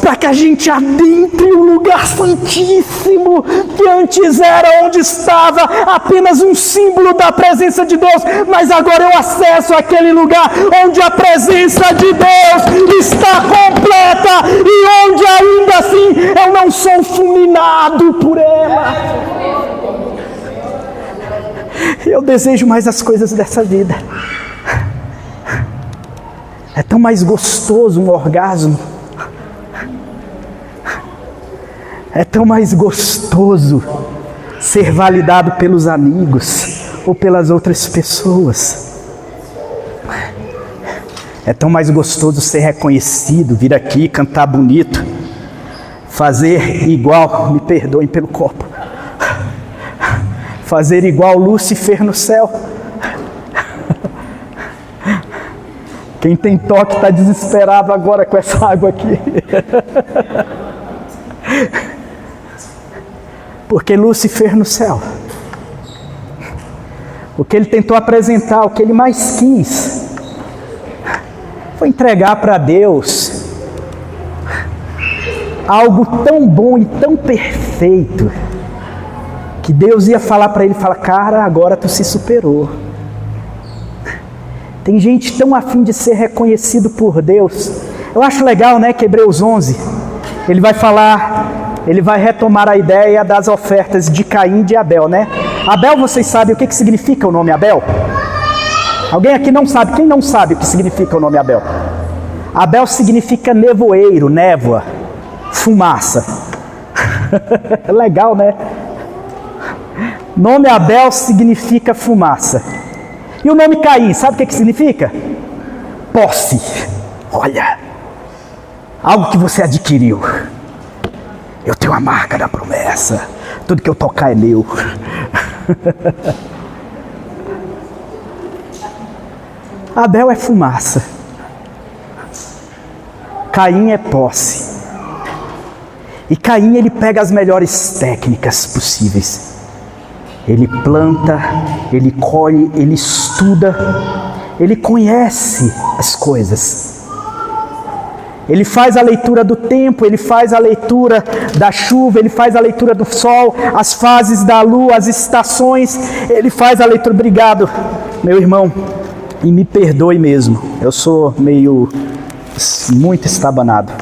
para que a gente adentre o lugar santíssimo, que antes era onde estava apenas um símbolo da presença de Deus, mas agora eu acesso aquele lugar onde a presença de Deus está completa e onde ainda assim eu não sou fulminado por ela. Eu desejo mais as coisas dessa vida. É tão mais gostoso um orgasmo. É tão mais gostoso ser validado pelos amigos ou pelas outras pessoas. É tão mais gostoso ser reconhecido, vir aqui, cantar bonito, fazer igual, me perdoem pelo copo, fazer igual Lúcifer no céu. Quem tem toque está desesperado agora com essa água aqui. Porque Lúcifer no céu, o que ele tentou apresentar, o que ele mais quis, foi entregar para Deus algo tão bom e tão perfeito, que Deus ia falar para ele, cara, agora tu se superou. Tem gente tão afim de ser reconhecido por Deus. Eu acho legal, né, que Hebreus 11, ele vai falar... Ele vai retomar a ideia das ofertas de Caim e de Abel, né? Abel, vocês sabem o que significa o nome Abel? Alguém aqui não sabe? Quem não sabe o que significa o nome Abel? Abel significa nevoeiro, névoa, fumaça. Legal, né? Nome Abel significa fumaça. E o nome Caim, sabe o que significa? Posse. Olha, algo que você adquiriu. Eu tenho a marca da promessa. Tudo que eu tocar é meu. Abel é fumaça. Caim é posse. E Caim, ele pega as melhores técnicas possíveis. Ele planta, ele colhe, ele estuda, ele conhece as coisas. Ele faz a leitura do tempo, ele faz a leitura da chuva, ele faz a leitura do sol, as fases da lua, as estações, ele faz a leitura... Obrigado, meu irmão, e me perdoe mesmo, eu sou muito estabanado.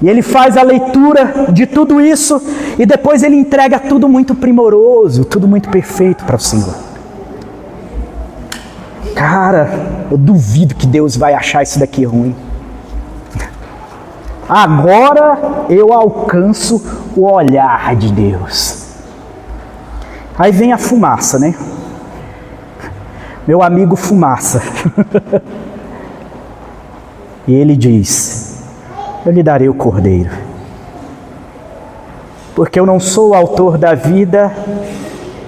E ele faz a leitura de tudo isso, e depois ele entrega tudo muito primoroso, tudo muito perfeito para o Senhor. Cara, eu duvido que Deus vai achar isso daqui ruim. Agora eu alcanço o olhar de Deus. Aí vem a fumaça, né? Meu amigo fumaça. E ele diz: eu lhe darei o cordeiro. Porque eu não sou o autor da vida,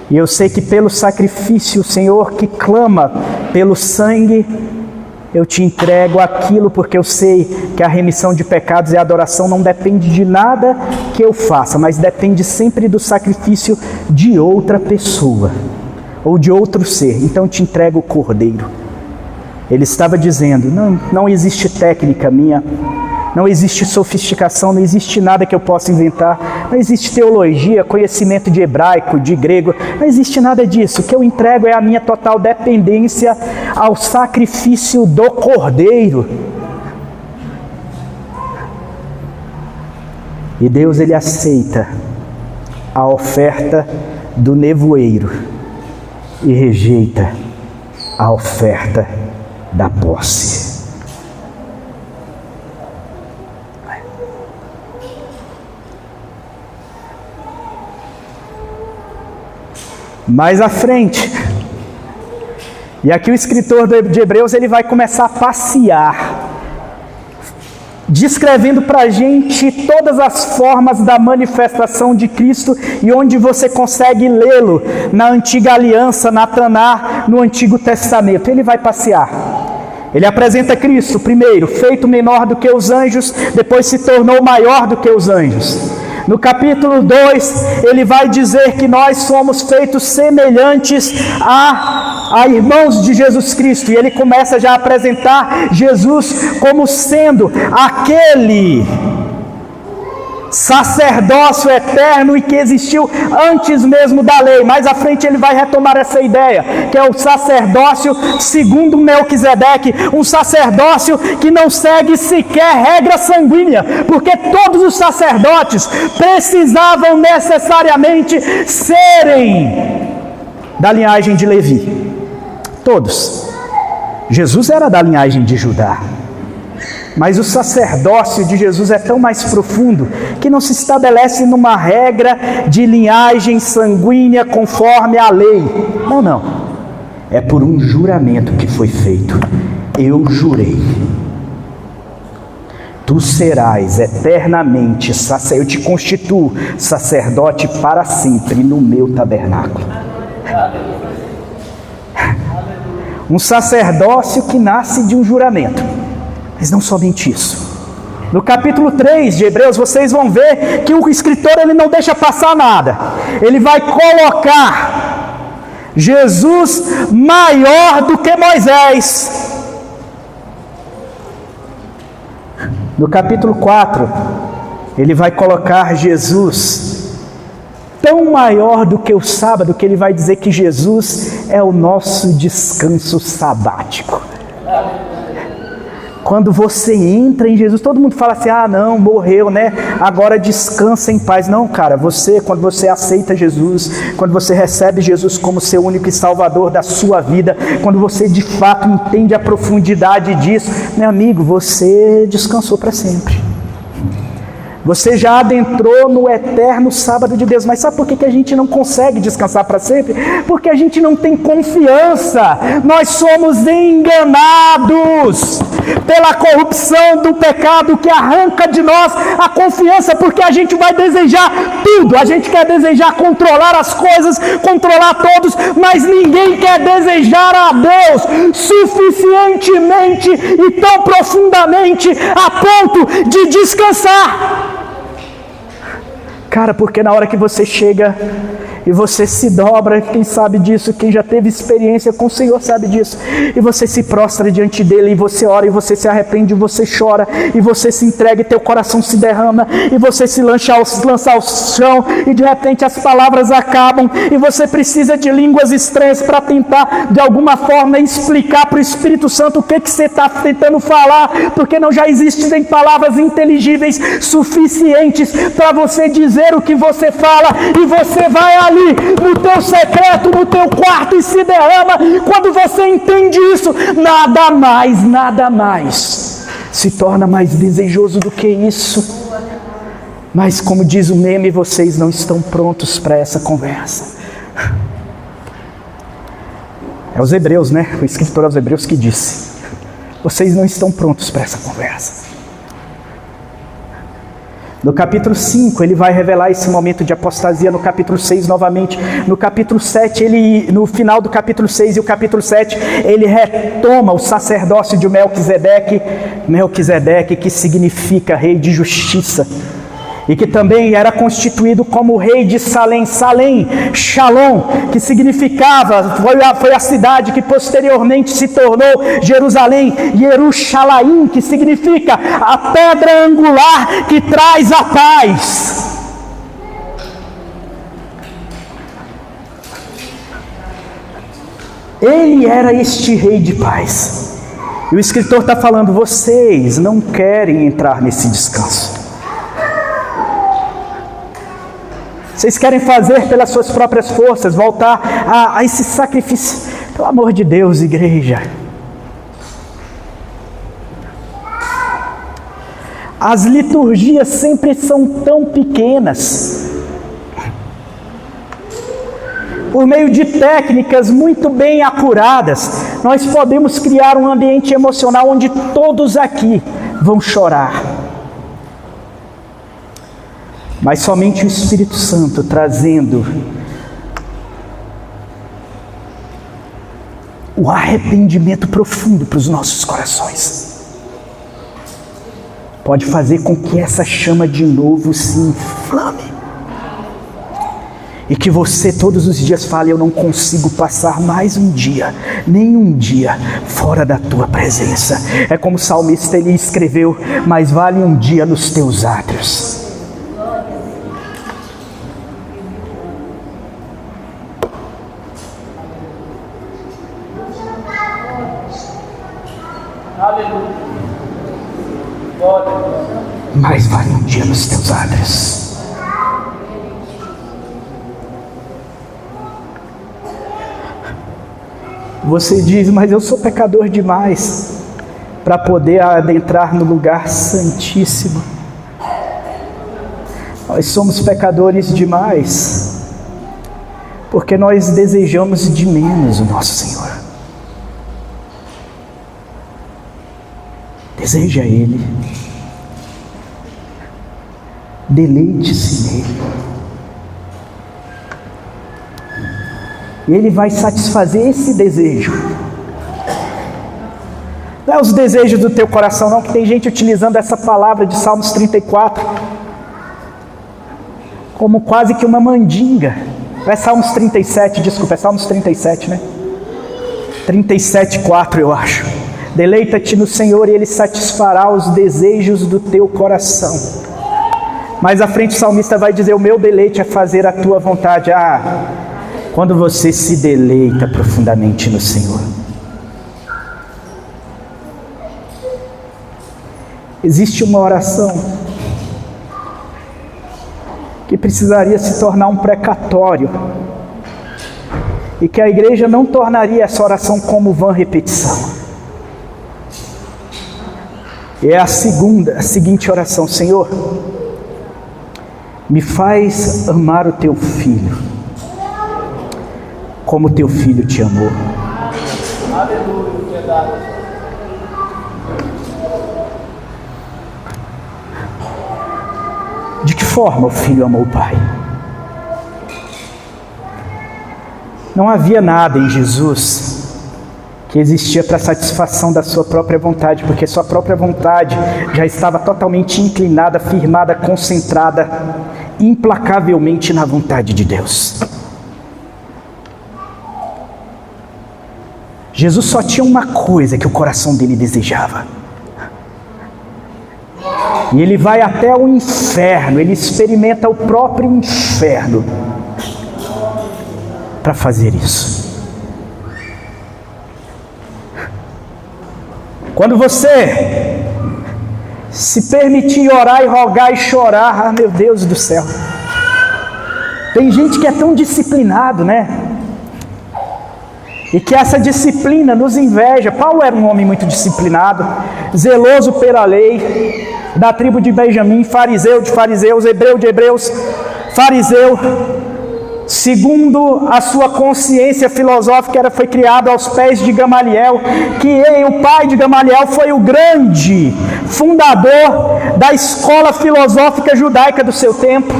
e eu sei que pelo sacrifício, o Senhor que clama pelo sangue, eu te entrego aquilo, porque eu sei que a remissão de pecados e a adoração não depende de nada que eu faça, mas depende sempre do sacrifício de outra pessoa, ou de outro ser. Então eu te entrego o cordeiro. Ele estava dizendo, não existe técnica minha, não existe sofisticação, não existe nada que eu possa inventar, não existe teologia, conhecimento de hebraico, de grego, não existe nada disso. O que eu entrego é a minha total dependência ao sacrifício do Cordeiro. E Deus, ele aceita a oferta do nevoeiro e rejeita a oferta da posse. Mais à frente, e aqui o escritor de Hebreus, ele vai começar a passear, descrevendo para a gente todas as formas da manifestação de Cristo, e onde você consegue lê-lo na antiga aliança, na Taná, no Antigo Testamento. Ele vai passear. Ele apresenta Cristo, primeiro, feito menor do que os anjos, depois se tornou maior do que os anjos. No capítulo 2, ele vai dizer que nós somos feitos semelhantes a irmãos de Jesus Cristo. E ele começa já a apresentar Jesus como sendo aquele sacerdócio eterno e que existiu antes mesmo da lei. Mais à frente ele vai retomar essa ideia, que é o sacerdócio segundo Melquisedeque, um sacerdócio que não segue sequer regra sanguínea, porque todos os sacerdotes precisavam necessariamente serem da linhagem de Levi. Todos. Jesus era da linhagem de Judá. Mas o sacerdócio de Jesus é tão mais profundo que não se estabelece numa regra de linhagem sanguínea conforme a lei. Não. É por um juramento que foi feito. Eu jurei. Tu serás eternamente eu te constituo sacerdote para sempre no meu tabernáculo. Um sacerdócio que nasce de um juramento. Mas não somente isso. No capítulo 3 de Hebreus, vocês vão ver que o escritor ele não deixa passar nada. Ele vai colocar Jesus maior do que Moisés. No capítulo 4, ele vai colocar Jesus tão maior do que o sábado, que ele vai dizer que Jesus é o nosso descanso sabático. Quando você entra em Jesus, todo mundo fala assim, não, morreu, né? Agora descansa em paz. Não, cara, quando você aceita Jesus, quando você recebe Jesus como seu único e salvador da sua vida, quando você de fato entende a profundidade disso, meu amigo, você descansou para sempre. Você já adentrou no eterno sábado de Deus. Mas sabe por que a gente não consegue descansar para sempre? Porque a gente não tem confiança. Nós somos enganados pela corrupção do pecado que arranca de nós a confiança, porque a gente vai desejar tudo. A gente quer desejar controlar as coisas, controlar todos, mas ninguém quer desejar a Deus suficientemente e tão profundamente a ponto de descansar. Cara, porque na hora que você chega e você se dobra, quem sabe disso, quem já teve experiência com o Senhor sabe disso, e você se prostra diante dele, e você ora, e você se arrepende, e você chora, e você se entrega, e teu coração se derrama, e você se lança ao chão, e de repente as palavras acabam, e você precisa de línguas estranhas para tentar de alguma forma explicar para o Espírito Santo o que você está tentando falar, porque não já existem palavras inteligíveis suficientes para você dizer o que você fala, e você vai ali no teu secreto, no teu quarto, e se derrama. Quando você entende isso, nada mais se torna mais desejoso do que isso. Mas como diz o meme, vocês não estão prontos para essa conversa. É os Hebreus, né? O escritor aos Hebreus que disse: vocês não estão prontos para essa conversa. No capítulo 5, ele vai revelar esse momento de apostasia. No capítulo 6, novamente. No capítulo 7, no final do capítulo 6 e o capítulo 7, ele retoma o sacerdócio de Melquisedeque. Melquisedeque, que significa rei de justiça. E que também era constituído como rei de Salém. Salém, Shalom, que significava, foi a cidade que posteriormente se tornou Jerusalém. Jerusalém, que significa a pedra angular que traz a paz. Ele era este rei de paz. E o escritor está falando, vocês não querem entrar nesse descanso. Vocês querem fazer pelas suas próprias forças, voltar a esse sacrifício. Pelo amor de Deus, igreja. As liturgias sempre são tão pequenas. Por meio de técnicas muito bem acuradas, nós podemos criar um ambiente emocional onde todos aqui vão chorar. Mas somente o Espírito Santo trazendo o arrependimento profundo para os nossos corações. pode fazer com que essa chama de novo se inflame. E que você todos os dias fale: eu não consigo passar mais um dia, nem um dia, fora da tua presença. É como o salmista ele escreveu: mais vale um dia nos teus átrios. Mais vale um dia nos teus átrios. Você diz: mas eu sou pecador demais para poder adentrar no lugar santíssimo. Nós somos pecadores demais porque nós desejamos de menos o nosso Senhor. Deseja Ele, deleite-se nele, e Ele vai satisfazer esse desejo. Não é os desejos do teu coração não, que tem gente utilizando essa palavra de Salmos 34 como quase que uma mandinga. É Salmos 37, desculpa, é Salmos 37, né? 37:4 eu acho. Deleita-te no Senhor e Ele satisfará os desejos do teu coração. Mais à frente o salmista vai dizer: o meu deleite é fazer a tua vontade. Quando você se deleita profundamente no Senhor, existe uma oração que precisaria se tornar um precatório, e que a igreja não tornaria essa oração como vã repetição. E é a seguinte oração: Senhor, me faz amar o teu filho como teu filho te amou. Aleluia. De que forma o filho amou o pai? Não havia nada em Jesus que existia para a satisfação da sua própria vontade, porque sua própria vontade já estava totalmente inclinada, firmada, concentrada, implacavelmente na vontade de Deus. Jesus só tinha uma coisa que o coração dele desejava. E ele vai até o inferno, ele experimenta o próprio inferno para fazer isso. Quando você se permitir orar e rogar e chorar, meu Deus do céu, tem gente que é tão disciplinado, né? E que essa disciplina nos inveja. Paulo era um homem muito disciplinado, zeloso pela lei, da tribo de Benjamim, fariseu de fariseus, hebreu de hebreus, fariseu. Segundo a sua consciência filosófica, foi criado aos pés de Gamaliel, que o pai de Gamaliel foi o grande fundador da escola filosófica judaica do seu tempo.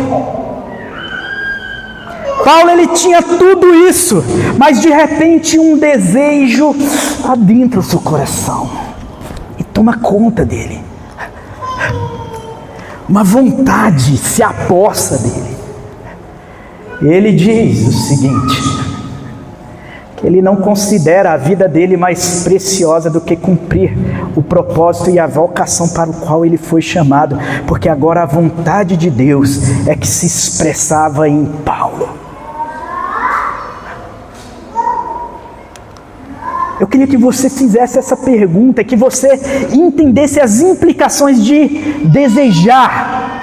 Paulo, ele tinha tudo isso, mas de repente um desejo adentra o seu coração e toma conta dele. Uma vontade se apossa dele. Ele diz o seguinte: que ele não considera a vida dele mais preciosa do que cumprir o propósito e a vocação para o qual ele foi chamado, porque agora a vontade de Deus é que se expressava em Paulo. Eu queria que você fizesse essa pergunta, que você entendesse as implicações de desejar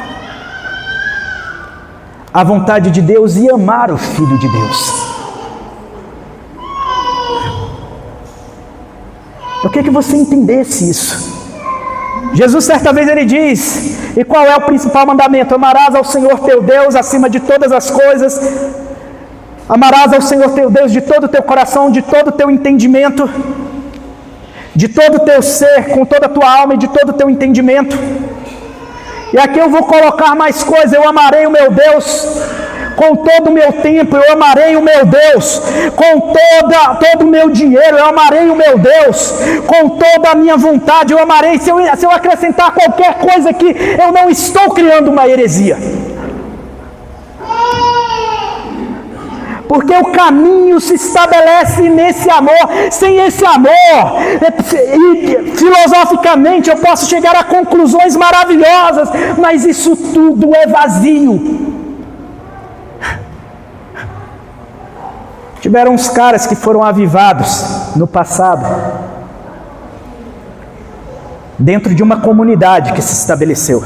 a vontade de Deus e amar o Filho de Deus. Eu queria que você entendesse isso. Jesus certa vez ele diz: e qual é o principal mandamento? Amarás ao Senhor teu Deus acima de todas as coisas. Amarás ao Senhor teu Deus de todo o teu coração, de todo o teu entendimento, de todo o teu ser, com toda a tua alma e de todo o teu entendimento. E aqui eu vou colocar mais coisas: eu amarei o meu Deus Com todo o meu tempo eu amarei o meu Deus. Com todo o meu dinheiro eu amarei o meu Deus. Com toda a minha vontade eu amarei. Se eu acrescentar qualquer coisa aqui, eu não estou criando uma heresia. Porque o caminho se estabelece nesse amor. Sem esse amor, filosoficamente eu posso chegar a conclusões maravilhosas, mas isso tudo é vazio. Tiveram uns caras que foram avivados no passado, dentro de uma comunidade que se estabeleceu.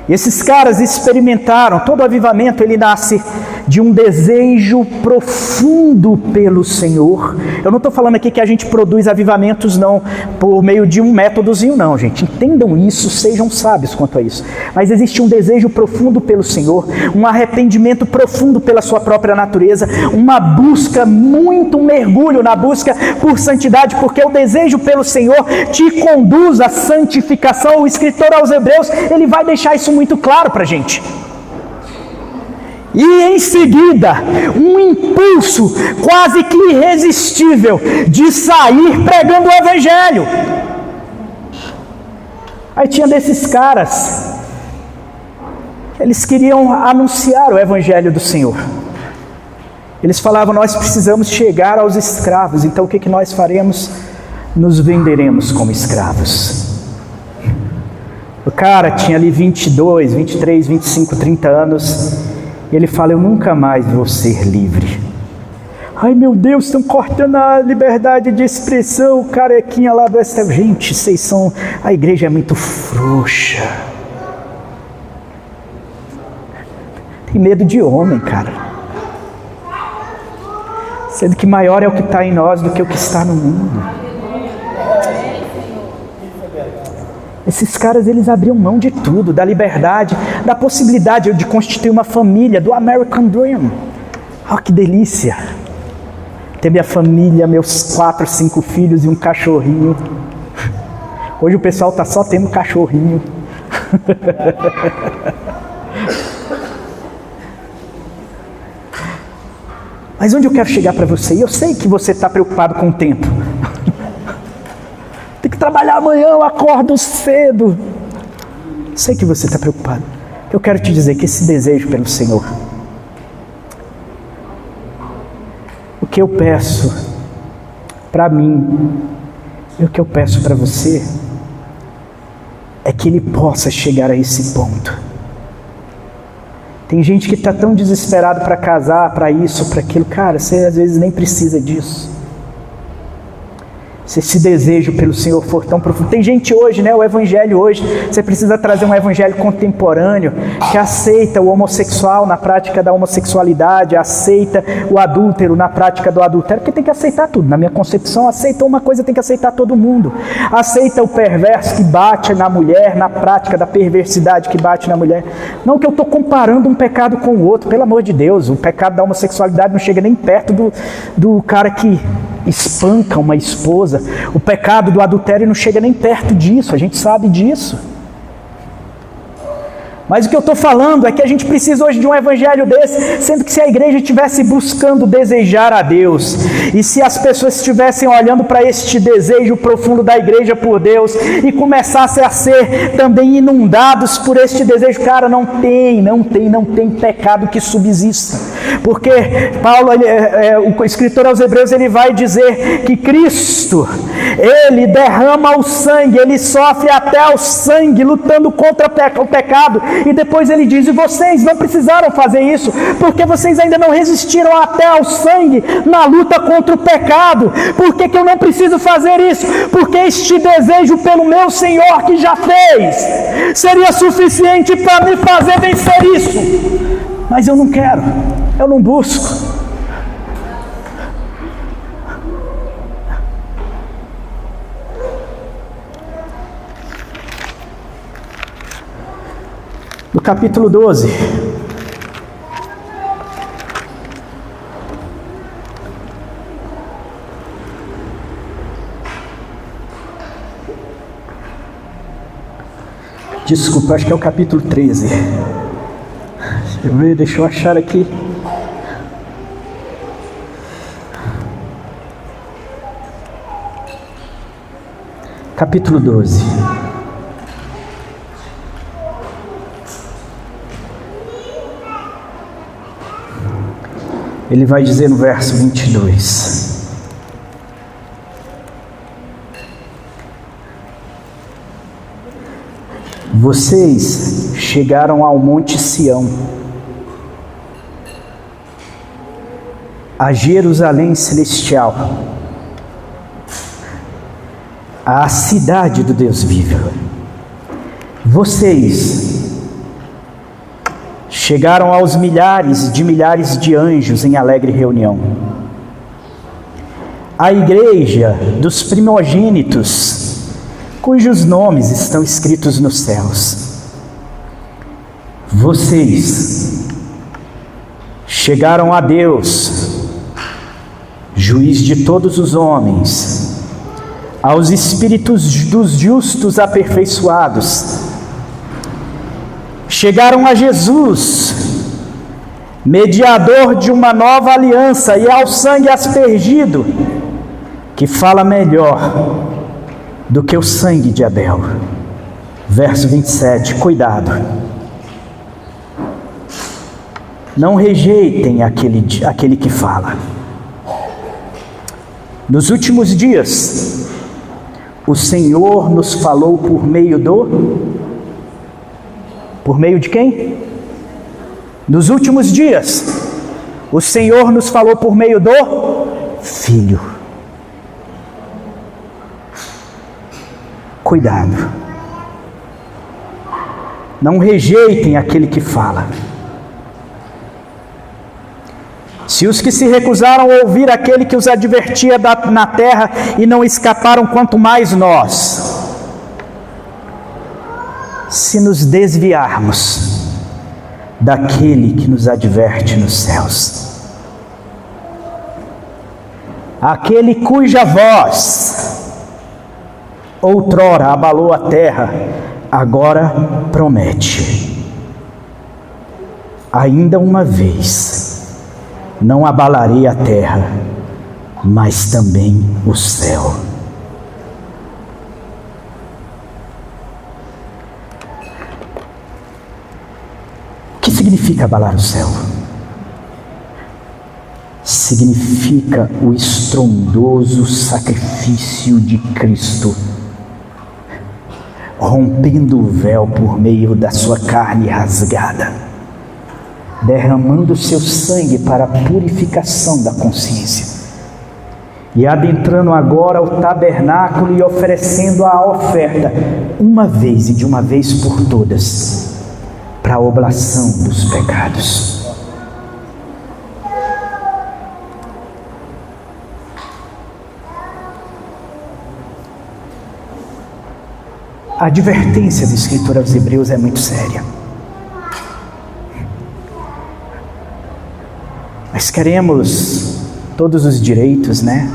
E esses caras experimentaram, todo avivamento ele nasce de um desejo profundo pelo Senhor. Eu não estou falando aqui que a gente produz avivamentos não, por meio de um métodozinho não, gente. Entendam isso, sejam sábios quanto a isso. Mas existe um desejo profundo pelo Senhor, um arrependimento profundo pela sua própria natureza, uma busca, um mergulho na busca por santidade, porque o desejo pelo Senhor te conduz à santificação. O escritor aos Hebreus, ele vai deixar isso muito claro para a gente. E em seguida, um impulso quase que irresistível de sair pregando o Evangelho. Aí tinha desses caras, eles queriam anunciar o Evangelho do Senhor. Eles falavam, nós precisamos chegar aos escravos, então o que nós faremos? Nos venderemos como escravos. O cara tinha ali 22, 23, 25, 30 anos, e ele fala, eu nunca mais vou ser livre. Ai meu Deus, estão cortando a liberdade de expressão, o carequinha lá do STF. Gente, vocês são... A igreja é muito frouxa. Tem medo de homem, cara. Sendo que maior é o que está em nós do que o que está no mundo. Esses caras, eles abriam mão de tudo, da liberdade, da possibilidade de constituir uma família, do American Dream. Oh, que delícia! Ter minha família, meus 4, 5 filhos e um cachorrinho. Hoje o pessoal está só tendo cachorrinho. Mas onde eu quero chegar para você? E eu sei que você está preocupado com o tempo. Tem que trabalhar amanhã, eu acordo cedo. Sei que você está preocupado. Eu quero te dizer que esse desejo pelo Senhor, o que eu peço para mim e o que eu peço para você é que ele possa chegar a esse ponto. Tem gente que está tão desesperado para casar, para isso, para aquilo. Cara, você às vezes nem precisa disso. Se esse desejo pelo Senhor for tão profundo. Tem gente hoje, né? O evangelho hoje, você precisa trazer um evangelho contemporâneo que aceita o homossexual na prática da homossexualidade, aceita o adúltero na prática do adultério, porque tem que aceitar tudo. Na minha concepção, aceita uma coisa, tem que aceitar todo mundo. Aceita o perverso que bate na mulher, na prática da perversidade que bate na mulher. Não que eu estou comparando um pecado com o outro, pelo amor de Deus. O pecado da homossexualidade não chega nem perto do cara que espanca uma esposa. O pecado do adultério não chega nem perto disso, a gente sabe disso. Mas o que eu estou falando é que a gente precisa hoje de um evangelho desse, sendo que se a igreja estivesse buscando desejar a Deus, e se as pessoas estivessem olhando para este desejo profundo da igreja por Deus, e começassem a ser também inundados por este desejo, cara, não tem pecado que subsista. Porque Paulo, o escritor aos Hebreus, ele vai dizer que Cristo, ele derrama o sangue, ele sofre até o sangue, lutando contra o pecado. E depois ele diz, e vocês não precisaram fazer isso, porque vocês ainda não resistiram até ao sangue na luta contra o pecado. Por que eu não preciso fazer isso? Porque este desejo pelo meu Senhor que já fez, seria suficiente para me fazer vencer isso. Mas eu não quero, eu não busco. No capítulo 12, desculpa, acho que é o capítulo 13. Deixa eu achar aqui. Capítulo 12. Ele vai dizer no verso 22. Vocês chegaram ao Monte Sião, a Jerusalém celestial, a cidade do Deus vivo. Vocês chegaram aos milhares de anjos em alegre reunião, a igreja dos primogênitos, cujos nomes estão escritos nos céus. Vocês chegaram a Deus, juiz de todos os homens, aos espíritos dos justos aperfeiçoados. Chegaram a Jesus, mediador de uma nova aliança, e ao sangue aspergido, que fala melhor do que o sangue de Abel. Verso 27, cuidado. Não rejeitem aquele que fala. Nos últimos dias, o Senhor nos falou por meio de quem? Nos últimos dias, o Senhor nos falou por meio do Filho. Cuidado. Não rejeitem aquele que fala. Se os que se recusaram a ouvir aquele que os advertia na terra e não escaparam, quanto mais nós. Se nos desviarmos daquele que nos adverte nos céus, aquele cuja voz outrora abalou a terra, agora promete: ainda uma vez não abalarei a terra, mas também o céu. O que significa abalar o céu? Significa o estrondoso sacrifício de Cristo, rompendo o véu por meio da sua carne rasgada, derramando seu sangue para a purificação da consciência, e adentrando agora o tabernáculo e oferecendo a oferta, uma vez e de uma vez por todas, para a oblação dos pecados. A advertência do escritor aos Hebreus é muito séria. Nós queremos todos os direitos, né?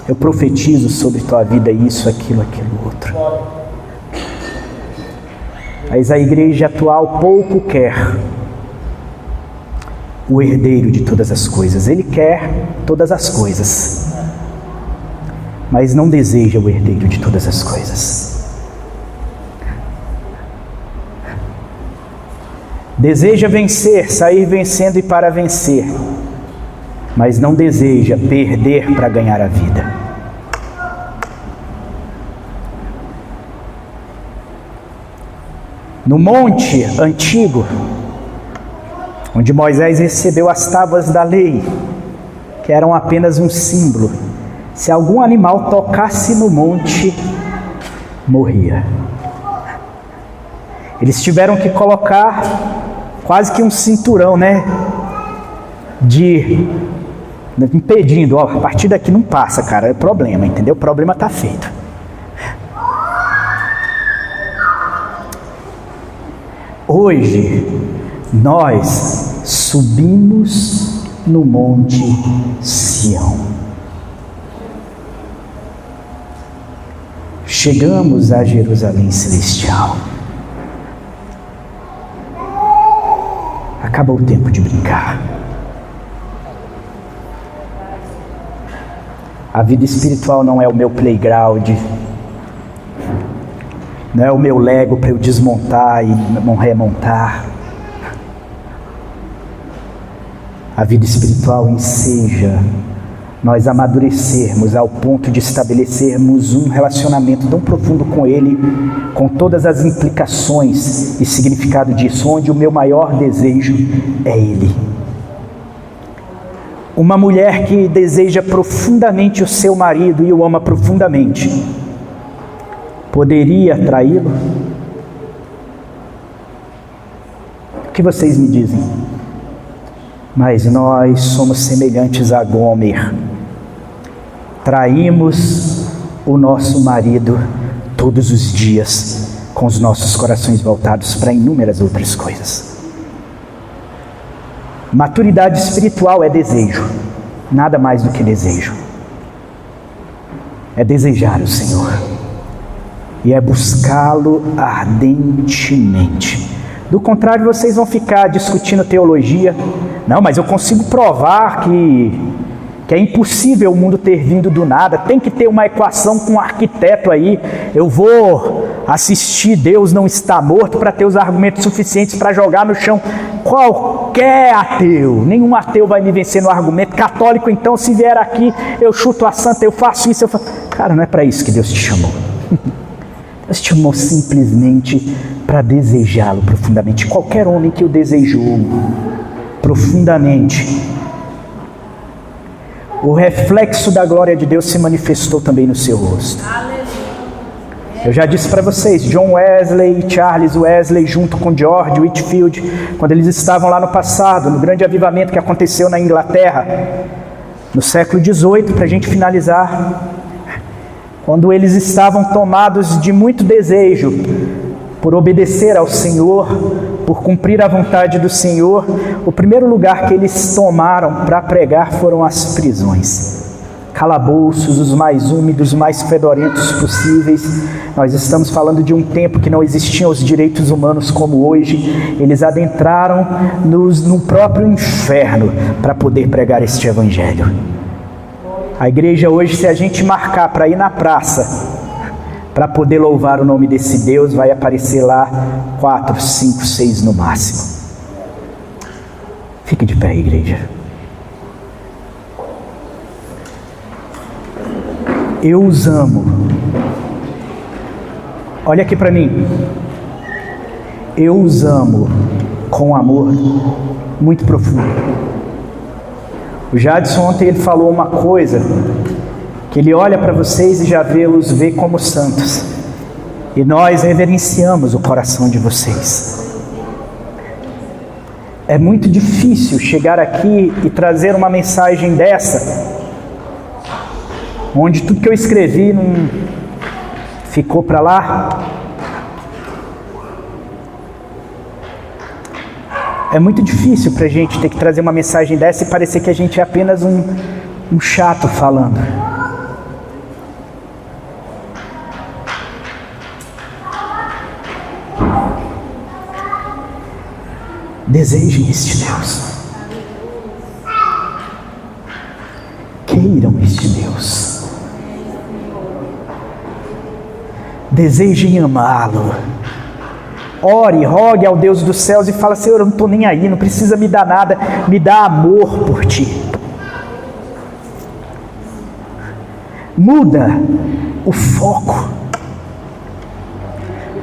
Eu profetizo sobre tua vida isso, aquilo, outro. Mas a igreja atual pouco quer o herdeiro de todas as coisas. Ele quer todas as coisas, mas não deseja o herdeiro de todas as coisas. Deseja vencer, sair vencendo e para vencer, mas não deseja perder para ganhar a vida. No monte antigo, onde Moisés recebeu as tábuas da lei, que eram apenas um símbolo, se algum animal tocasse no monte, morria. Eles tiveram que colocar quase que um cinturão, né? Impedindo, ó, a partir daqui não passa, cara, é problema, entendeu? O problema está feito. Hoje, nós subimos no Monte Sião. Chegamos a Jerusalém celestial. Acabou o tempo de brincar. A vida espiritual não é o meu playground, não é o meu Lego para eu desmontar e não remontar. A vida espiritual enseja nós amadurecermos ao ponto de estabelecermos um relacionamento tão profundo com Ele, com todas as implicações e significado disso, onde o meu maior desejo é Ele. Uma mulher que deseja profundamente o seu marido e o ama profundamente, poderia traí-lo? O que vocês me dizem? Mas nós somos semelhantes a Gomer. Traímos o nosso marido todos os dias, com os nossos corações voltados para inúmeras outras coisas. Maturidade espiritual é desejo, nada mais do que desejo. É desejar o Senhor e é buscá-lo ardentemente. Do contrário, vocês vão ficar discutindo teologia. Não, mas eu consigo provar que é impossível o mundo ter vindo do nada. Tem que ter uma equação com um arquiteto aí. Eu vou assistir Deus Não Está Morto para ter os argumentos suficientes para jogar no chão qualquer ateu. Nenhum ateu vai me vencer no argumento. Católico, então, se vier aqui, eu chuto a santa, eu faço isso, eu faço... Cara, não é para isso que Deus te chamou. Deus te chamou simplesmente para desejá-lo profundamente. Qualquer homem que o desejou profundamente, o reflexo da glória de Deus se manifestou também no seu rosto. Eu já disse para vocês, John Wesley e Charles Wesley, junto com George Whitefield, quando eles estavam lá no passado, no grande avivamento que aconteceu na Inglaterra, no século XVIII, para a gente finalizar, quando eles estavam tomados de muito desejo por obedecer ao Senhor, por cumprir a vontade do Senhor, o primeiro lugar que eles tomaram para pregar foram as prisões. Calabouços, os mais úmidos, mais fedorentos possíveis. Nós estamos falando de um tempo que não existiam os direitos humanos como hoje. Eles adentraram no próprio inferno para poder pregar este evangelho. A igreja hoje, se a gente marcar para ir na praça, para poder louvar o nome desse Deus, vai aparecer lá 4, 5, 6 no máximo. Fique de pé, igreja. Eu os amo. Olha aqui para mim. Eu os amo com amor muito profundo. O Jadson ontem ele falou uma coisa, que ele olha para vocês e já os vê como santos. E nós reverenciamos o coração de vocês. É muito difícil chegar aqui e trazer uma mensagem dessa, onde tudo que eu escrevi não ficou para lá. É muito difícil para a gente ter que trazer uma mensagem dessa e parecer que a gente é apenas um chato falando. Desejem este Deus. Queiram este Deus. Desejem amá-lo. Ore, rogue ao Deus dos céus e fala: Senhor, eu não estou nem aí, não precisa me dar nada, me dá amor por ti. Muda o foco.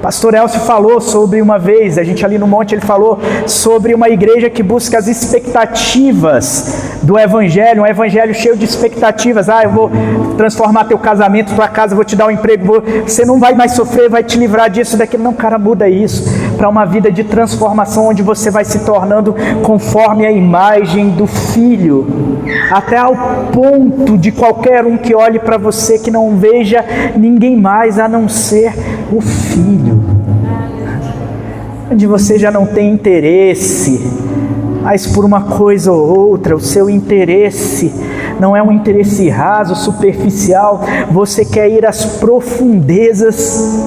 Pastor Elcio falou sobre uma vez, a gente ali no monte, ele falou sobre uma igreja que busca as expectativas do evangelho, um evangelho cheio de expectativas. Eu vou transformar teu casamento, tua casa, vou te dar um emprego, você não vai mais sofrer, vai te livrar disso, daquilo. Não, cara, muda isso para uma vida de transformação, onde você vai se tornando conforme a imagem do Filho, até ao ponto de qualquer um que olhe para você que não veja ninguém mais a não ser o Filho, onde você já não tem interesse, mas por uma coisa ou outra, o seu interesse não é um interesse raso, superficial, você quer ir às profundezas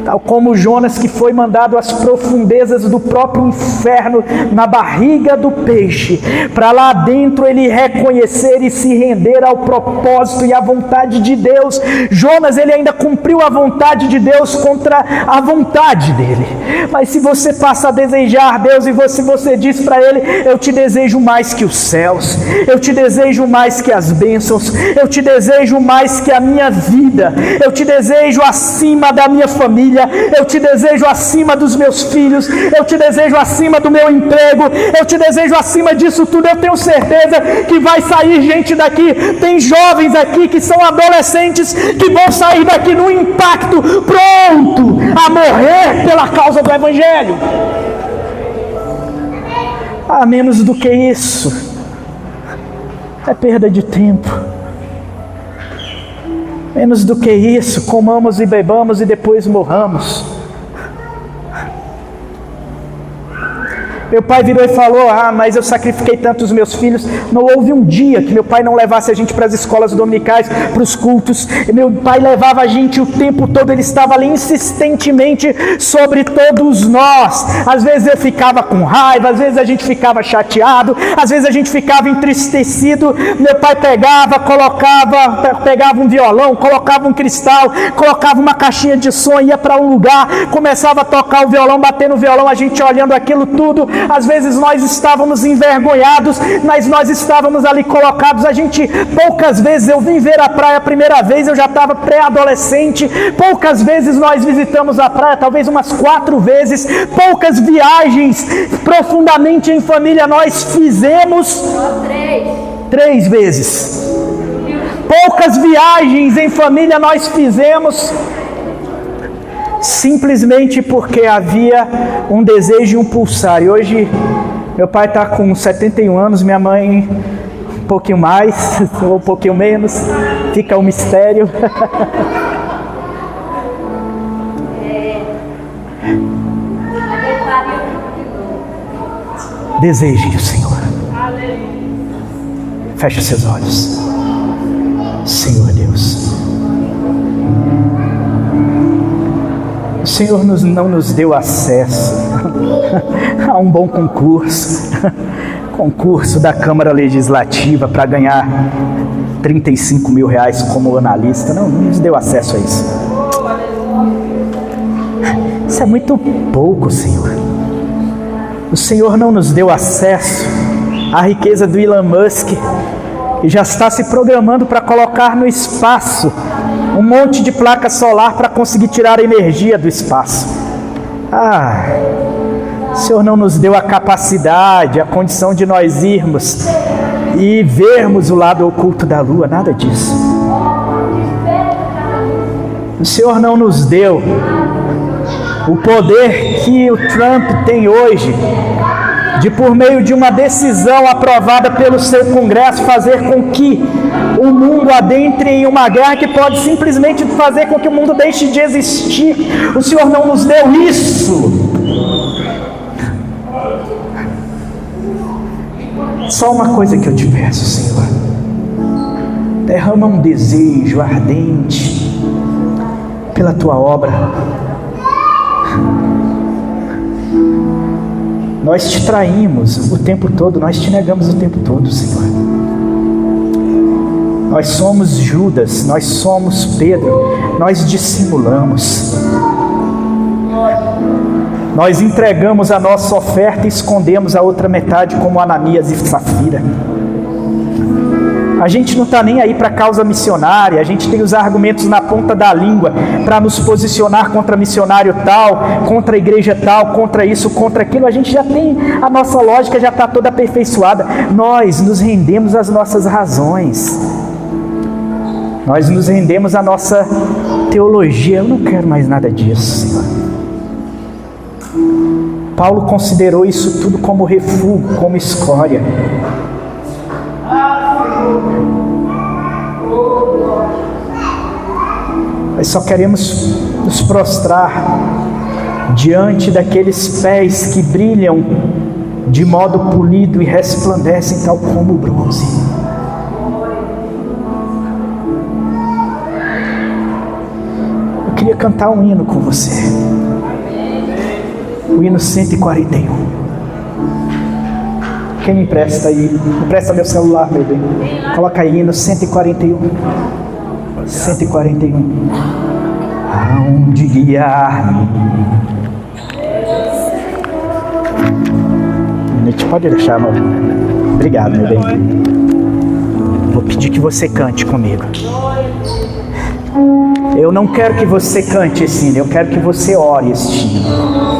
tal como Jonas, que foi mandado às profundezas do próprio inferno, na barriga do peixe, para lá dentro ele reconhecer e se render ao propósito e à vontade de Deus. Jonas, ele ainda cumpriu a vontade de Deus contra a vontade dele. Mas se você passa a desejar Deus e se você diz para ele: eu te desejo mais que os céus, eu te desejo mais que as bênçãos, eu te desejo mais que a minha vida, eu te desejo acima da minha família, eu te desejo acima dos meus filhos, eu te desejo acima do meu emprego, eu te desejo acima disso tudo, eu tenho certeza que vai sair gente daqui. Tem jovens aqui que são adolescentes que vão sair daqui no impacto, pronto a morrer pela causa do Evangelho. A menos do que isso, é perda de tempo. Menos do que isso, comamos e bebamos e depois morramos. Meu pai virou e falou: mas eu sacrifiquei tanto os meus filhos. Não houve um dia que meu pai não levasse a gente para as escolas dominicais, para os cultos. Meu pai levava a gente o tempo todo, ele estava ali insistentemente sobre todos nós. Às vezes eu ficava com raiva, às vezes a gente ficava chateado, às vezes a gente ficava entristecido. Meu pai pegava um violão, colocava um cristal, colocava uma caixinha de som, ia para um lugar, começava a tocar o violão, bater no violão, a gente olhando aquilo tudo. Às vezes nós estávamos envergonhados, mas nós estávamos ali colocados. Poucas vezes eu vim ver a praia a primeira vez, eu já estava pré-adolescente. Poucas vezes nós visitamos a praia, talvez umas 4 vezes. Poucas viagens profundamente em família nós fizemos. 3 vezes. Poucas viagens em família nós fizemos, simplesmente porque havia um desejo e um pulsar. E hoje meu pai está com 71 anos, minha mãe um pouquinho mais ou um pouquinho menos, fica um mistério. Deseje o Senhor. Feche seus olhos. Senhor Deus, o Senhor não nos deu acesso a um bom concurso da Câmara Legislativa para ganhar 35 mil reais como analista. Não nos deu acesso a isso. Isso é muito pouco, Senhor. O Senhor não nos deu acesso à riqueza do Elon Musk, que já está se programando para colocar no espaço um monte de placa solar para conseguir tirar a energia do espaço. O Senhor não nos deu a capacidade, a condição de nós irmos e vermos o lado oculto da lua, nada disso. O Senhor não nos deu o poder que o Trump tem hoje, de por meio de uma decisão aprovada pelo seu Congresso, fazer com que o mundo adentre em uma guerra que pode simplesmente fazer com que o mundo deixe de existir. O Senhor não nos deu isso. Só uma coisa que eu te peço, Senhor: derrama um desejo ardente pela tua obra. Nós te traímos o tempo todo, nós te negamos o tempo todo, Senhor. Nós somos Judas, nós somos Pedro, nós dissimulamos. Nós entregamos a nossa oferta e escondemos a outra metade, como Ananias e Safira. A gente não está nem aí para a causa missionária, a gente tem os argumentos na ponta da língua para nos posicionar contra missionário tal, contra a igreja tal, contra isso, contra aquilo. A gente já tem, a nossa lógica já está toda aperfeiçoada. Nós nos rendemos às nossas razões, nós nos rendemos à nossa teologia. Eu não quero mais nada disso, Senhor. Paulo considerou isso tudo como refúgio, como escória. Nós só queremos nos prostrar diante daqueles pés que brilham de modo polido e resplandecem tal como o bronze. Eu queria cantar um hino com você. O hino 141. Quem me empresta aí? Empresta meu celular, meu bem. Coloca aí, hino 141. 141. Aonde guiar-me? A gente pode deixar, meu. Obrigado, meu bem. Vou pedir que você cante comigo. Eu não quero que você cante esse hino, eu quero que você ore este hino.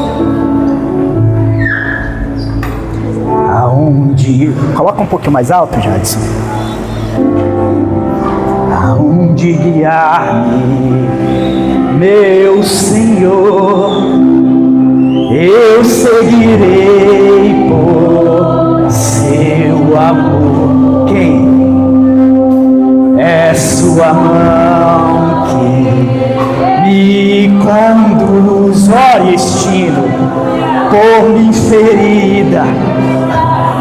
Aonde... Coloca um pouquinho mais alto, Jadson. Aonde guiar-me, meu Senhor, eu seguirei por seu amor. Quem? É sua mão que me conduz. Ore este hino. Por-me ferida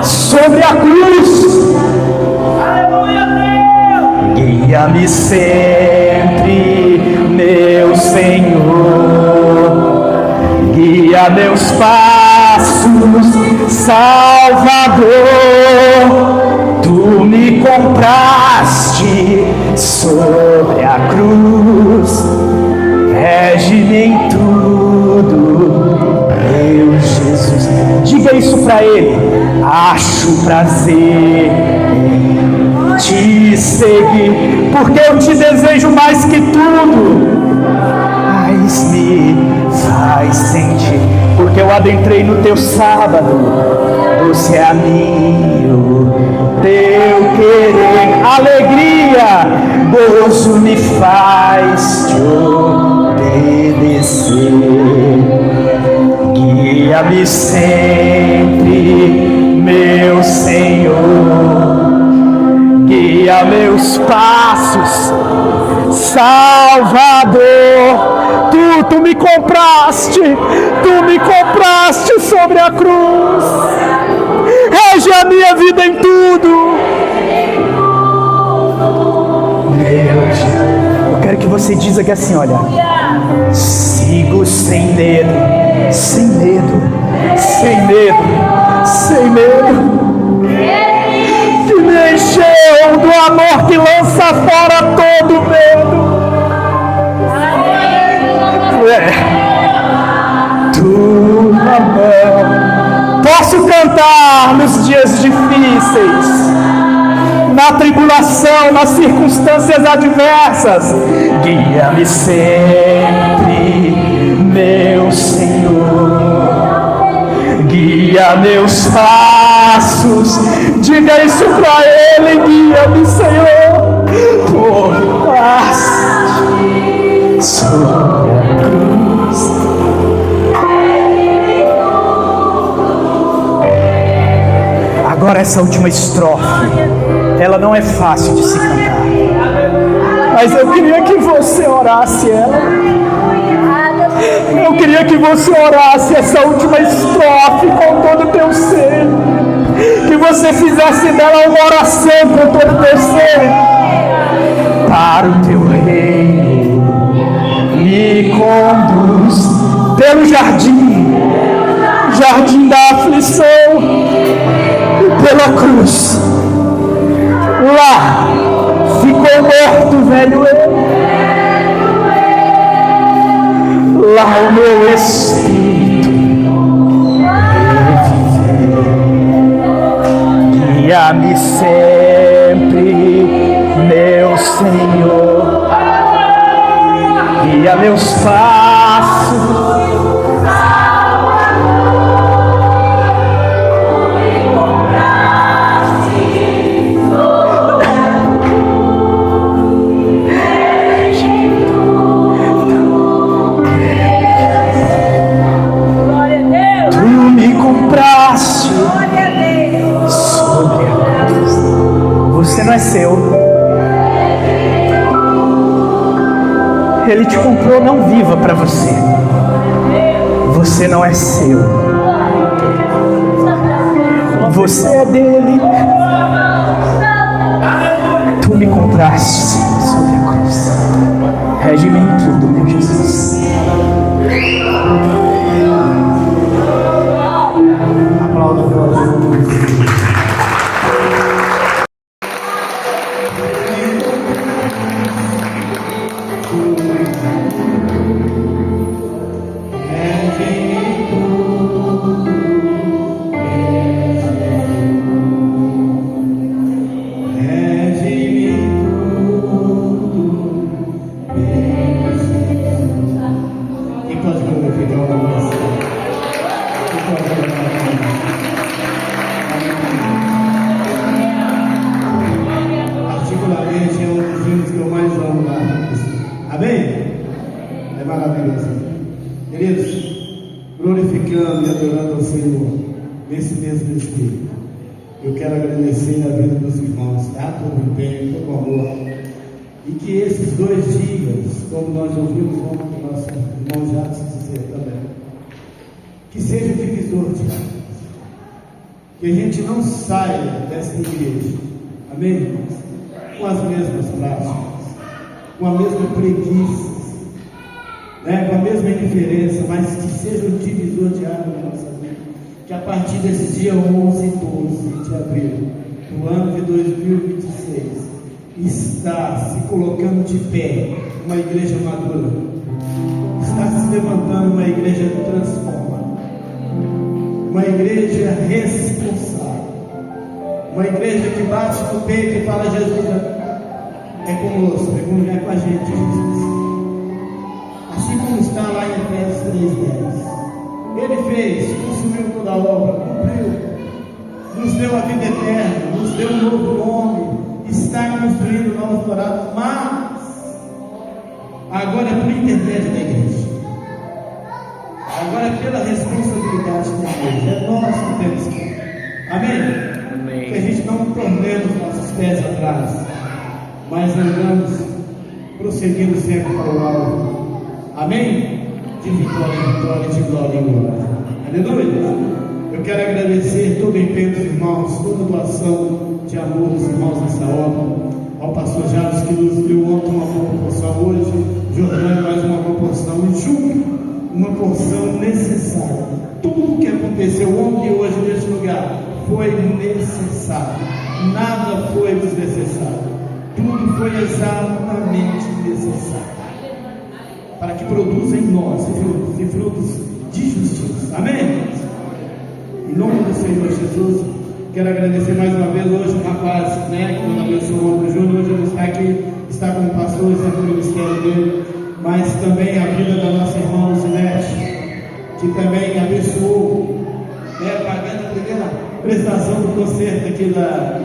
sobre a cruz, guia-me sempre, meu Senhor, guia meus passos, Salvador. Tu me compraste sobre a cruz, rege-me em tudo, meu Jesus. Diga isso para ele. Acho prazer em te seguir, porque eu te desejo mais que tudo. Mas me faz sentir, porque eu adentrei no teu sábado. Doce é a mim teu querer, alegria, gozo me faz te obedecer. Guia-me sempre, meu Senhor, guia meus passos, Salvador. Tu me compraste sobre a cruz, rege a minha vida em tudo. Deus, eu quero que você diga aqui assim, olha, sigo sem medo, sem medo, sem medo, sem medo, que me encheu do amor que lança fora todo medo. Tua mão. Posso cantar nos dias difíceis, na tribulação, nas circunstâncias adversas. Guia-me sempre, meu Senhor, guia meus passos. Diga isso pra ele. Guia-me, Senhor, por paz sobre a cruz. Agora essa última estrofe, ela não é fácil de se cantar, mas eu queria que você orasse ela. Eu queria que você orasse essa última estrofe com todo o teu ser, que você fizesse dela uma oração com todo o teu ser. Para o teu reino me conduz pelo jardim, jardim da aflição, pela cruz. Lá ficou morto o velho eu, lá o meu espírito reviver. Guia-me sempre, meu Senhor, guia meus passos, sobre a cruz. Você não é seu. Ele te comprou, não viva para você. Você não é seu. Você é dele. Tu me compraste sobre a cruz. Rege-me em tudo, meu Jesus. maravilhosa. Queridos, glorificando e adorando ao Senhor nesse mesmo espírito, eu quero agradecer a vida dos irmãos, tá? Todo o empenho, todo o amor. E que esses 2 dias, como nós ouvimos ontem, nosso irmão já se dizer também, que seja divisor de águas. Que a gente não saia dessa igreja, amém, irmãos? Com as mesmas práticas, com a mesma preguiça, né? Com a mesma indiferença, mas que seja um divisor de águas na nossa vida. Que a partir desse dia 11 e 12 de abril do ano de 2026, está se colocando de pé uma igreja madura, está se levantando uma igreja transformada, uma igreja responsável, uma igreja que bate no peito e fala: Jesus é conosco, é com a gente, Jesus. Assim como está lá em Efésios 3:10. Ele fez, consumiu toda a obra, cumpriu, nos deu a vida eterna, nos deu um novo nome, está construindo novas moradas, mas agora é por intermédio da igreja, agora é pela responsabilidade da igreja, é nós que temos que, amém? Que a gente não tornemos nossos pés atrás, mas andamos prosseguindo sempre para o alto, amém? De vitória em vitória, de glória em glória, aleluia. Eu quero agradecer todo o empenho dos irmãos, toda a doação de amor dos irmãos nessa obra, ao pastor Jardim que nos deu ontem uma boa porção, hoje Jordânia mais uma boa porção, e Júlio uma porção necessária. Tudo que aconteceu ontem e hoje neste lugar foi necessário, nada foi desnecessário, tudo foi exatamente necessário, para que produza em nós e frutos de justiça, amém? Em nome do Senhor Jesus, quero agradecer mais uma vez hoje o rapaz, né, que nos abençoou o Júnior. Hoje ele está aqui, está como pastor, está no ministério dele, mas também a vida da nossa irmã Lucinete, que também abençoou, né, pagando a primeira prestação do concerto aqui da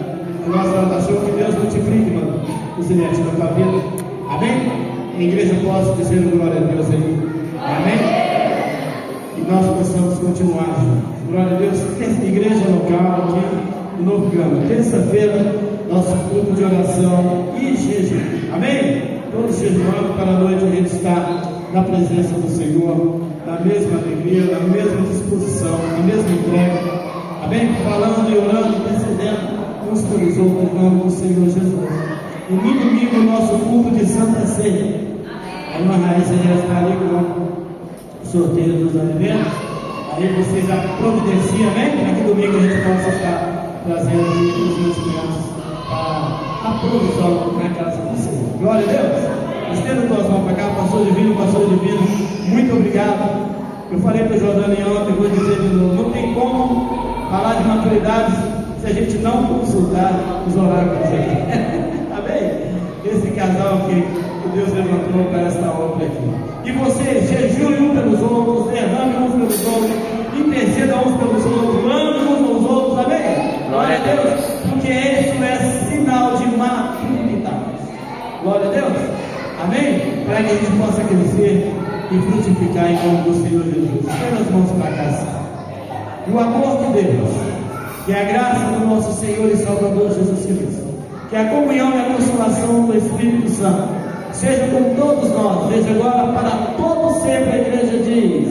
nossa oração. Que Deus multiplique, mano, Lucinete, na tua vida, amém? A igreja possa dizer glória a Deus aí, amém? E nós possamos continuar juntos. Glória a Deus. Igreja local aqui no Novo Gama. Terça-feira, nosso culto de oração e jejum. Amém? Todos jejuando para a noite a gente estar na presença do Senhor, na mesma alegria, na mesma disposição, na mesma entrega. Amém? Falando e orando, intercedendo uns pelos outros, em nome do Senhor Jesus. E no domingo, nosso culto de Santa Ceia. A irmã Raíssa já está ali com o sorteio dos alimentos. Aí você já providencia, amém? Para que domingo a gente possa estar trazendo os meus crianças para a provisão na casa do Senhor. Glória a Deus. Estenda tuas mãos para cá, pastor divino, muito obrigado. Eu falei para o Jordânia ontem, vou dizer de novo: não tem como falar de maturidade se a gente não consultar os oráculos aqui. Amém? Esse casal que Deus levantou para esta obra aqui. E você, jejue uns pelos outros, derrame uns pelos outros, interceda uns pelos outros, ame uns aos outros, amém? Glória a Deus, porque isso é sinal de maturidade. Glória a Deus, amém? Para que a gente possa crescer e frutificar em nome do Senhor Jesus. Estenda as mãos para cá. E o amor de Deus, que a graça do nosso Senhor e Salvador Jesus Cristo, que a comunhão e a consolação do Espírito Santo seja com todos nós, desde agora para todo sempre. A igreja diz: